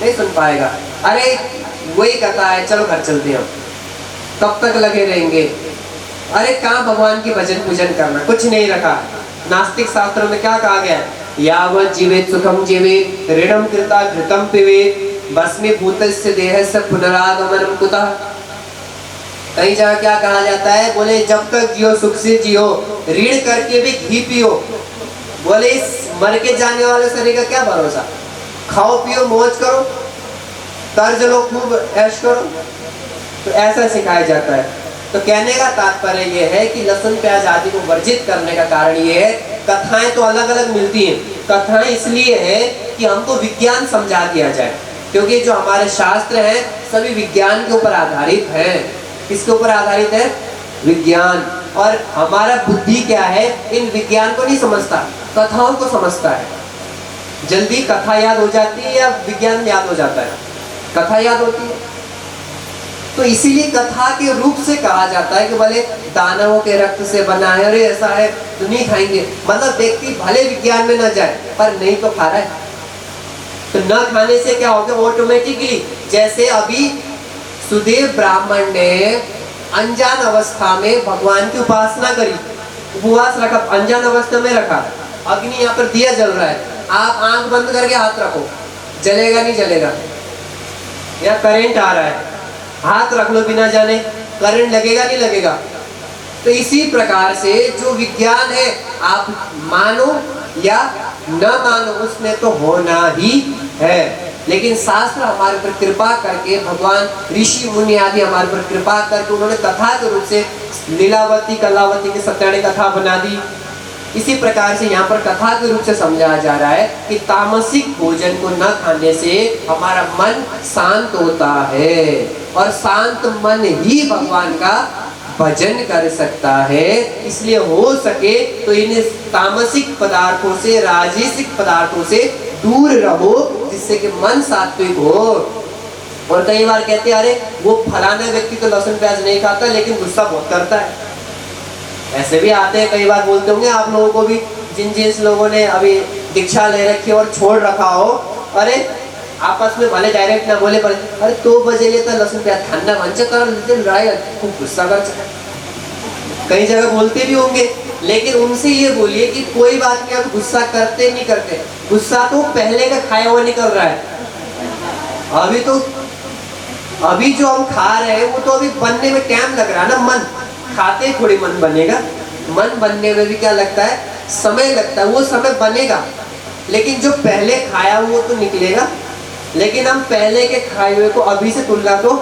नहीं सुन पाएगा। अरे वही कथा है, चलो घर चलते हैं, कब तक लगे रहेंगे? अरे कहाँ भगवान की भजन पूजन करना, कुछ नहीं रखा। नास्तिक शास्त्रों में क्या कहा गया है? यावत् जीवेत सुखम जीवेत ऋणम कृता घृतम पिबेत भस्मीभूतस्य देहस्य पुनरागमनम कुतः। कई जगह क्या कहा जाता है, बोले जब तक जियो सुख से जियो, ऋण करके भी घी पियो। बोले इस मर के जाने वाले शरीर का क्या भरोसा? खाओ पियो मौज करो, कर्ज लो खूब ऐश करो, तो ऐसा सिखाया जाता है। तो कहने का तात्पर्य ये है कि लहसुन प्याज आदि को वर्जित करने का कारण ये है, कथाएं तो अलग अलग मिलती हैं, कथाएं इसलिए है कि हमको विज्ञान समझा दिया जाए, क्योंकि जो हमारे शास्त्र हैं सभी विज्ञान के ऊपर आधारित हैं। किसके ऊपर आधारित है? विज्ञान। और हमारा बुद्धि क्या है, इन विज्ञान को नहीं समझता, कथाओं को समझता है। जल्दी कथा याद हो जाती है या विज्ञान याद हो जाता है? कथा याद होती है। तो इसीलिए कथा के रूप से कहा जाता है कि भले दानवों के रक्त से बना है, अरे ऐसा है तो नहीं खाएंगे। मतलब व्यक्ति भले विज्ञान में न जाए पर नहीं तो खा रहा है, तो न खाने से क्या होगा? ऑटोमेटिकली, जैसे अभी सुदेव ब्राह्मण ने अनजान अवस्था में भगवान की उपासना करी, उपवास रखा, अनजान अवस्था में रखा, अग्नि यहाँ पर दिया जल रहा है, आप आंख बंद करके हाथ रखो, जलेगा नहीं जलेगा? या करंट आ रहा है, हाथ रख लो बिना जाने, करंट लगेगा नहीं लगेगा? तो इसी प्रकार से जो विज्ञान है, आप मानो या न मानो, उसमें तो होना ही है। लेकिन शास्त्र हमारे पर कृपा करके, भगवान ऋषि मुनि आदि हमारे पर कृपा करके उन्होंने कथा के रूप से लीलावती कलावती की सत्याणी कथा बना दी। इसी प्रकार से यहाँ पर कथा के रूप से समझाया जा रहा है कि तामसिक भोजन को न खाने से हमारा मन शांत होता है, और शांत मन ही भगवान का भजन कर सकता है। इसलिए हो सके तो इन तामसिक पदार्थों से, राजसिक पदार्थों से दूर रहो, जिससे कि मन सात्विक हो। और कई बार कहते हैं अरे वो फलाना व्यक्ति तो लहसुन प्याज नहीं खाता लेकिन गुस्सा बहुत करता है, ऐसे भी आते हैं। कई बार बोलते होंगे आप लोगों को भी, जिन लोगों ने अभी दीक्षा ले रखी और छोड़ रखा हो, अरे आपस में भले डायरेक्ट ना बोले पर अरे 2 बजे लेता लहसुन प्याज खाना वंच कर खूब गुस्सा कर। कई जगह बोलते भी होंगे, लेकिन उनसे ये बोलिए कि कोई बात नहीं, आप गुस्सा करते नहीं करते, गुस्सा तो पहले का खाया हुआ निकल रहा है। अभी जो हम खा रहे हैं वो तो अभी बनने में टाइम लग रहा है ना। मन खाते ही थोड़ी मन बनेगा, मन बनने में भी क्या लगता है? समय लगता है। वो समय बनेगा, लेकिन जो पहले खाया वो तो निकलेगा। लेकिन हम पहले के खाए हुए को अभी से तुलना तो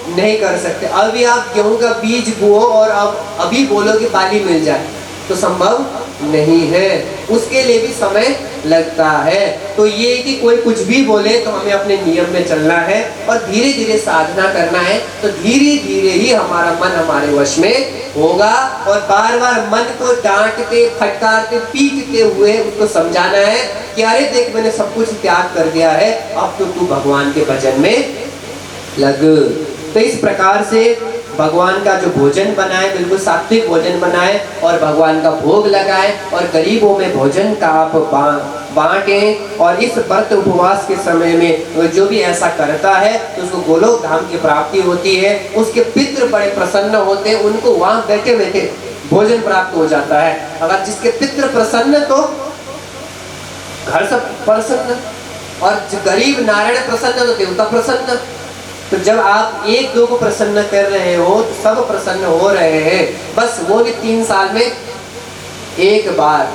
नहीं कर सकते। अभी आप गेहूं का बीज बोओ और अब अभी बोलो कि बाली मिल जाए तो संभव नहीं है, उसके लिए भी समय लगता है। तो ये कि कोई कुछ भी बोले तो हमें अपने नियम में चलना है और धीरे धीरे साधना करना है, तो धीरे धीरे ही हमारा मन हमारे वश में होगा। और बार बार मन को डांटते, फटकारते, पीटते हुए उसको समझाना है कि अरे देख मैंने सब कुछ त्याग कर दिया है, अब तो तू भगवान के भजन में लग। तो इस प्रकार से भगवान का जो भोजन बनाए बिल्कुल सात्विक भोजन बनाए और भगवान का भोग लगाए और गरीबों में भोजन का आप बांटें। और इस व्रत उपवास के समय में जो भी ऐसा करता है तो उसको गोलोक धाम की प्राप्ति होती है। उसके पितृ बड़े प्रसन्न होते हैं, उनको वहां बैठे बैठे भोजन प्राप्त हो जाता है। अगर जिसके पितृ प्रसन्न तो घर सब प्रसन्न, और गरीब नारायण प्रसन्न तो देवता प्रसन्न। तो जब आप एक दो को प्रसन्न कर रहे हो तो सब प्रसन्न हो रहे हैं, बस वो भी 3 साल में एक बार।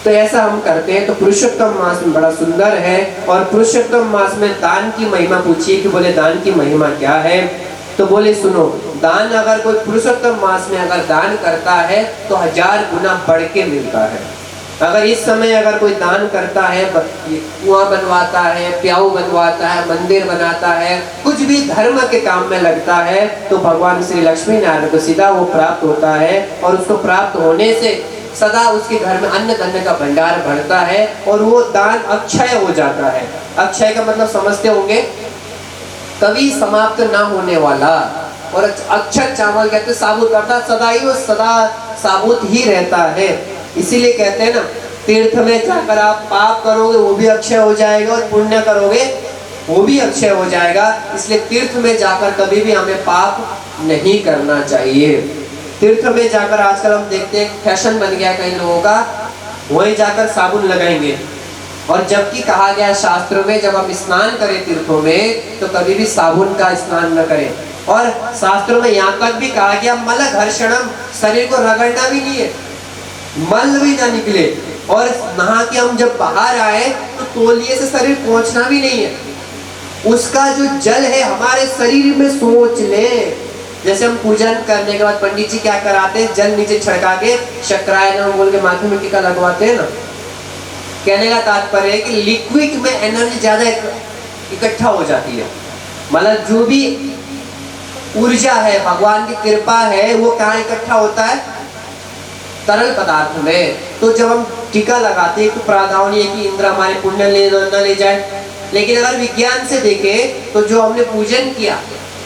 तो ऐसा हम करते हैं। तो पुरुषोत्तम मास में बड़ा सुंदर है। और पुरुषोत्तम मास में दान की महिमा पूछिए कि बोले दान की महिमा क्या है, तो बोले सुनो, दान अगर कोई पुरुषोत्तम मास में अगर दान करता है तो 1000 गुना बढ़ के मिलता है। अगर इस समय अगर कोई दान करता है, कुआं बनवाता है, प्याऊ बनवाता है, मंदिर बनाता है, कुछ भी धर्म के काम में लगता है, तो भगवान श्री लक्ष्मी नारायण को सीधा वो प्राप्त होता है। और उसको प्राप्त होने से सदा उसके घर में अन्न धन्य का भंडार बढ़ता है और वो दान अक्षय हो जाता है। अक्षय का मतलब समझते होंगे, कभी समाप्त ना होने वाला। और अक्षय चावल कहते साबुत, अर्थात सदा ही वो सदा साबुत ही रहता है। इसीलिए कहते हैं ना, तीर्थ में जाकर आप पाप करोगे वो भी अक्षय हो जाएगा और पुण्य करोगे वो भी अक्षय हो जाएगा। इसलिए तीर्थ में जाकर कभी भी हमें पाप नहीं करना चाहिए। तीर्थ में जाकर आजकल हम देखते हैं फैशन बन गया कई लोगों का, वहीं जाकर साबुन लगाएंगे। और जबकि कहा गया शास्त्रों में जब हम स्नान करें तीर्थों में तो कभी भी साबुन का स्नान न करें। और शास्त्रों में यहाँ तक भी कहा गया मल घर्षणम, शरीर को रगड़ना भी नहीं है, मल भी ना निकले। और नहा के हम जब बाहर आए तो तौलिए से शरीर पहुंचना भी नहीं है। उसका जो जल है हमारे शरीर में सोच ले। जैसे हम पूजन करने के बाद पंडित जी क्या कराते हैं, जल नीचे छिड़का के शक्राय नमः बोल के माथे में टीका लगवाते हैं ना। कहने का तात्पर्य है कि लिक्विड में एनर्जी ज्यादा इकट्ठा हो जाती है। मतलब जो भी ऊर्जा है, भगवान की कृपा है, वो कहाँ इकट्ठा होता है, तरल पदार्थ में। तो जब हम टीका लगाते हैं तो प्रावधान ये कि इंद्र हमारे पुण्य न ले जाए। लेकिन अगर विज्ञान से देखें तो जो हमने पूजन किया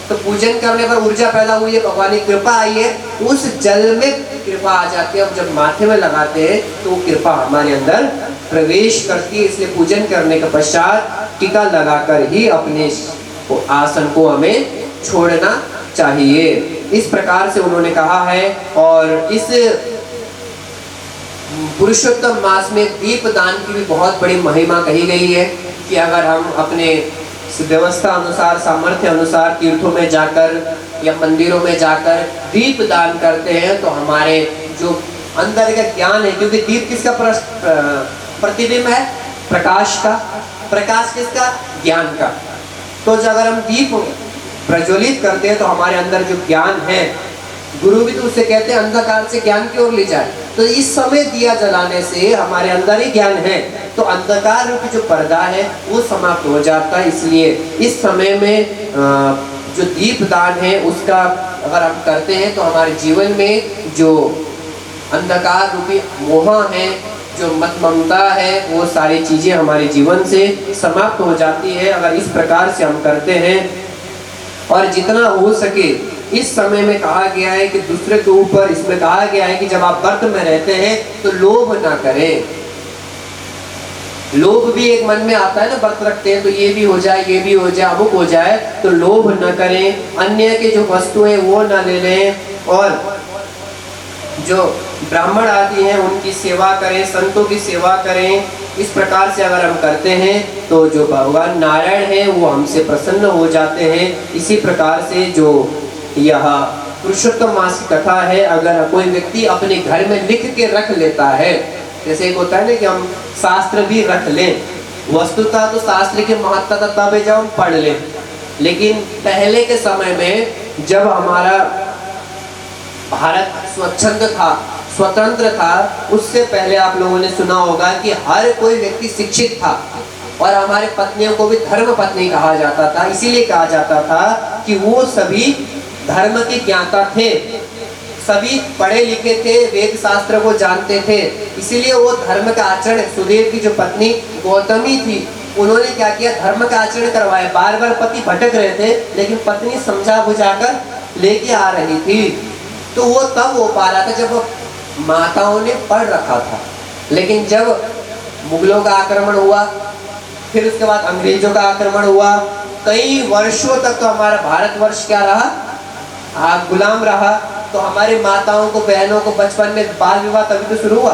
तो पूजन करने पर ऊर्जा पैदा हुई है, भगवान की कृपा आई है, उस जल में कृपा आ जाती है। अब जब माथे में लगाते हैं तो वो कृपा हमारे अंदर प्रवेश करती है। इसलिए पूजन करने के पश्चात टीका लगाकर ही अपने आसन को हमें छोड़ना चाहिए। इस प्रकार से उन्होंने कहा है। और इस पुरुषोत्तम मास में दीप दान की भी बहुत बड़ी महिमा कही गई है कि अगर हम अपने व्यवस्था अनुसार, सामर्थ्य अनुसार तीर्थों में जाकर या मंदिरों में जाकर दीप दान करते हैं तो हमारे जो अंदर का ज्ञान है, क्योंकि दीप किसका प्रतिबिंब है, प्रकाश का। प्रकाश किसका, ज्ञान का। तो अगर हम दीप प्रज्वलित करते हैं तो हमारे अंदर जो ज्ञान है, गुरु भी तो उससे कहते हैं अंधकार से ज्ञान की ओर ले जाए। तो इस समय दिया जलाने से हमारे अंदर ही ज्ञान है, तो अंधकार रूपी जो पर्दा है वो समाप्त हो जाता है। इसलिए इस समय में जो दीप दान है उसका अगर हम करते हैं तो हमारे जीवन में जो अंधकार रूपी मोह है, जो मत ममता है, वो सारी चीजें हमारे जीवन से समाप्त हो जाती है अगर इस प्रकार से हम करते हैं। और जितना हो सके इस समय में कहा गया है कि दूसरे के ऊपर, इसमें कहा गया है कि जब आप व्रत में रहते हैं तो लोभ ना करें। लोभ भी एक मन में आता है ना, व्रत रखते हैं तो ये भी हो जाए, ये भी हो जाए, अमुक हो जाए, तो लोभ न करें। अन्य के जो वस्तुएं वो ना ले लें। और जो ब्राह्मण आदि हैं उनकी सेवा करें, संतों की सेवा करें। इस प्रकार से अगर हम करते हैं तो जो भगवान नारायण हैं वो हमसे प्रसन्न हो जाते हैं। इसी प्रकार से जो यह पुरुषोत्तम मास की कथा है, अगर कोई व्यक्ति अपने घर में लिख के रख लेता है, जैसे एक होता है ना कि हम शास्त्र भी रख लें, वस्तुतः तो शास्त्र की महत्ता तब जब हम पढ़ लें। लेकिन पहले के समय में जब हमारा भारत स्वतंत्र था, उससे पहले आप लोगों ने सुना होगा कि हर कोई व्यक्ति शिक्षित था और हमारे पत्नियों को भी धर्म पत्नी कहा जाता था। इसीलिए कहा जाता था कि वो सभी धर्म के ज्ञाता थे, सभी पढ़े लिखे थे, वेद शास्त्र को जानते थे। इसीलिए वो धर्म का आचरण, सुदेव की जो पत्नी गौतमी थी, उन्होंने क्या किया, धर्म का आचरण करवाया। बार बार पति भटक रहे थे लेकिन पत्नी समझा बुझाकर लेके आ रही थी। तो वो तब हो पा रहा था जब माताओं ने पढ़ रखा था। लेकिन जब मुगलों का आक्रमण हुआ, फिर उसके बाद अंग्रेजों का आक्रमण हुआ। कई वर्षों तक तो हमारा भारतवर्ष क्या रहा, गुलाम रहा। तो हमारी माताओं को, बहनों को बचपन में बाल विवाह तभी तो शुरू हुआ।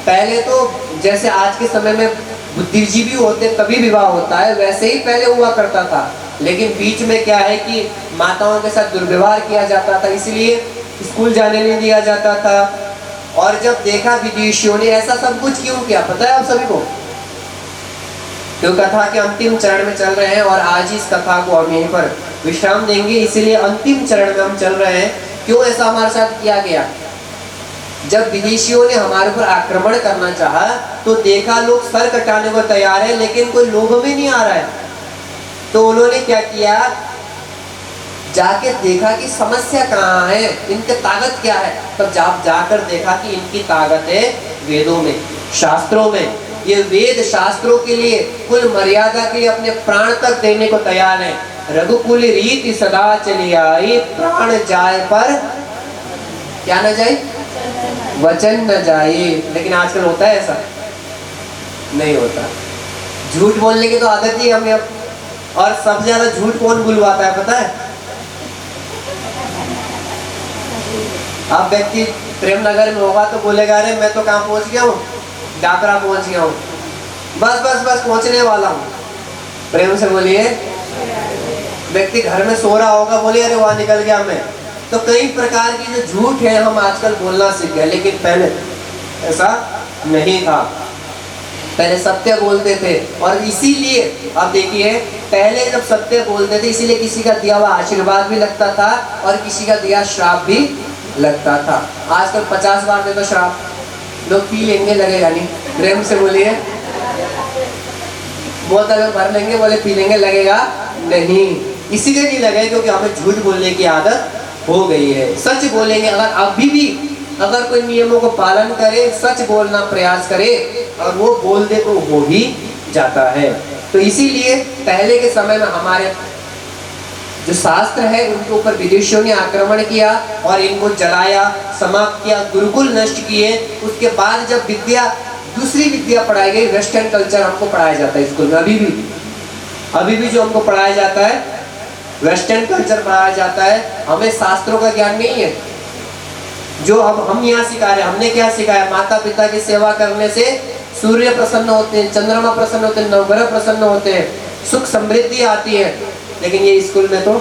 पहले तो जैसे आज के समय में बुद्धिजीवी होते तभी विवाह होता है, वैसे ही पहले हुआ करता था। लेकिन बीच में क्या है कि माताओं के साथ दुर्व्यवहार किया जाता था, इसलिए स्कूल जाने नहीं दिया जाता था। और जब देखा विदेशियों ने ऐसा सब कुछ क्यों किया, पता है आप सभी को? तो कथा के अंतिम चरण में चल रहे हैं और आज इस कथा को हम यहीं पर विश्राम देंगे, इसीलिए अंतिम चरण में हम चल रहे हैं। क्यों ऐसा हमारे साथ किया गया? जब विदेशियों ने हमारे ऊपर आक्रमण करना चाहा तो देखा लोग सर कटाने को तैयार है, लेकिन कोई लोगों में नहीं आ रहा है। तो उन्होंने क्या किया, जाके देखा कि समस्या कहाँ है, इनकी ताकत क्या है। तब जाकर देखा कि इनकी ताकत है वेदों में, शास्त्रों में। ये वेद शास्त्रों के लिए, कुल मर्यादा के लिए अपने प्राण तक देने को तैयार है। रघुकुल रीति सदा चली आई, प्राण जाए पर क्या न जाए, वचन न जाए। लेकिन आजकल होता है ऐसा? नहीं होता। झूठ बोलने की तो आदत ही हमें अब, और सबसे ज्यादा झूठ कौन बुलवाता है पता है? अब व्यक्ति प्रेमनगर में होगा तो बोलेगा अरे मैं तो कहाँ पहुंच गया हूँ, डाकरा पहुंच गया हूँ, बस बस बस पहुंचने वाला हूँ। प्रेम से बोलिए। व्यक्ति घर में सो रहा होगा, बोले अरे वहां निकल गया मैं। तो कई प्रकार की जो झूठ है हम आजकल बोलना सीख गए, लेकिन पहले ऐसा नहीं था। पहले सत्य बोलते थे, और इसीलिए अब देखिए पहले जब सत्य बोलते थे इसीलिए किसी का दिया हुआ आशीर्वाद भी लगता था और किसी का दिया श्राप भी लगता था। आजकल 50 बार दे तो श्राप, लोग पी लेंगे, लगेगा नहीं। प्रेम से बोलिए। बोतल में भर लेंगे, बोले पी लेंगे, लगेगा नहीं। इसीलिए नहीं लगे क्योंकि हमें झूठ बोलने की आदत हो गई है। सच बोलेंगे, अगर अभी भी अगर कोई नियमों को पालन करे, सच बोलना प्रयास करे और वो बोल दे तो हो ही जाता है। तो इसीलिए पहले के समय में हमारे जो शास्त्र है उनके ऊपर विदेशियों ने आक्रमण किया और इनको जलाया, समाप्त किया, गुरुकुल नष्ट किए। उसके बाद जब विद्या, दूसरी विद्या पढ़ाई गई, वेस्टर्न कल्चर हमको पढ़ाया जाता है स्कूल में। अभी भी जो हमको पढ़ाया जाता है वेस्टर्न कल्चर पढ़ाया जाता है। हमें शास्त्रों का ज्ञान नहीं है। जो अब हम यहाँ सिखा रहे हैं, हमने क्या सिखाया? माता पिता की सेवा करने से सूर्य प्रसन्न होते हैं, चंद्रमा प्रसन्न होते हैं, नवग्रह प्रसन्न होते हैं, सुख समृद्धि आती है। लेकिन ये स्कूल में तो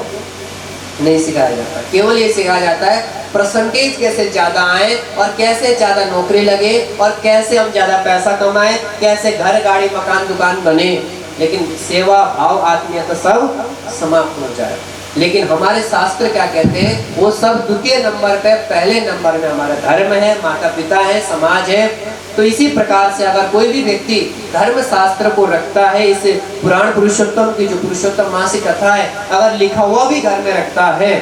नहीं सिखाया जाता। केवल ये सिखाया जाता है परसेंटेज कैसे ज्यादा आए और कैसे ज्यादा नौकरी लगे और कैसे हम ज्यादा पैसा कमाएं, कैसे घर गाड़ी मकान दुकान बने, लेकिन सेवा भाव आत्मीयता सब समाप्त हो जाए। लेकिन हमारे शास्त्र क्या कहते हैं? वो सब द्वितीय नंबर पे, पहले नंबर में हमारा धर्म है, माता पिता है, समाज है। तो इसी प्रकार से अगर कोई भी व्यक्ति धर्म शास्त्र को रखता है, इस पुराण पुरुषोत्तम की जो पुरुषोत्तम मासिक कथा है अगर लिखा हुआ भी घर में रखता है,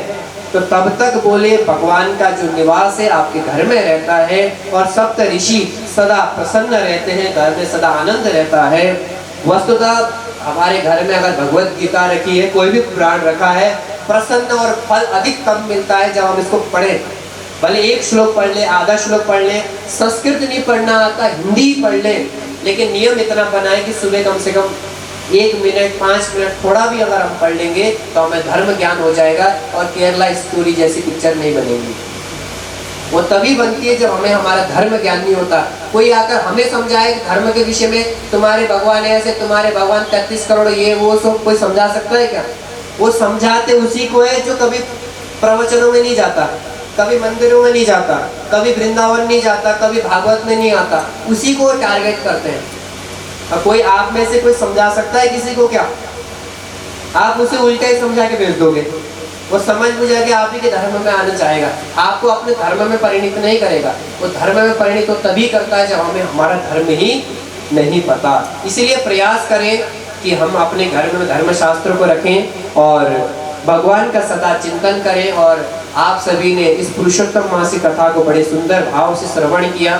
तो तब तक बोले भगवान का जो निवास है आपके घर में रहता है और सप्त ऋषि सदा प्रसन्न रहते हैं, घर में सदा आनंद रहता है। वस्तुतः हमारे घर में अगर भगवत गीता रखी है, कोई भी पुराण रखा है, प्रसन्न और फल अधिक कम मिलता है जब हम इसको पढ़ें। भले एक श्लोक पढ़ ले, आधा श्लोक पढ़ ले, संस्कृत नहीं पढ़ना आता, हिंदी पढ़ ले, लेकिन नियम इतना बनाए कि सुबह कम से कम 1 मिनट 5 मिनट थोड़ा भी अगर हम पढ़ लेंगे तो हमें धर्म ज्ञान हो जाएगा और केरला स्टोरी जैसी पिक्चर नहीं बनेगी। वो तभी बनती है जब हमें हमारा धर्म ज्ञान नहीं होता। कोई आकर हमें समझाए कि धर्म के विषय में तुम्हारे भगवान ऐसे, तुम्हारे भगवान 33 करोड़, ये वो सब कोई समझा सकता है क्या? वो समझाते उसी को है जो कभी प्रवचनों में नहीं जाता, कभी मंदिरों में नहीं जाता, कभी वृंदावन नहीं जाता, कभी भागवत में नहीं आता, उसी को टारगेट करते हैं। और कोई आप में से कोई समझा सकता है किसी को क्या? आप उसे उल्टा ही समझा के भेज दोगे, वो समझ बुझा के आप ही के धर्म में आना चाहेगा, आपको अपने धर्म में परिणित नहीं करेगा। वो धर्म में परिणित तो तभी करता है जब हमें हमारा धर्म ही नहीं पता। इसीलिए प्रयास करें कि हम अपने घर में धर्मशास्त्र को रखें और भगवान का सदा चिंतन करें। और आप सभी ने इस पुरुषोत्तम मासिक कथा को बड़े सुंदर भाव से श्रवण किया।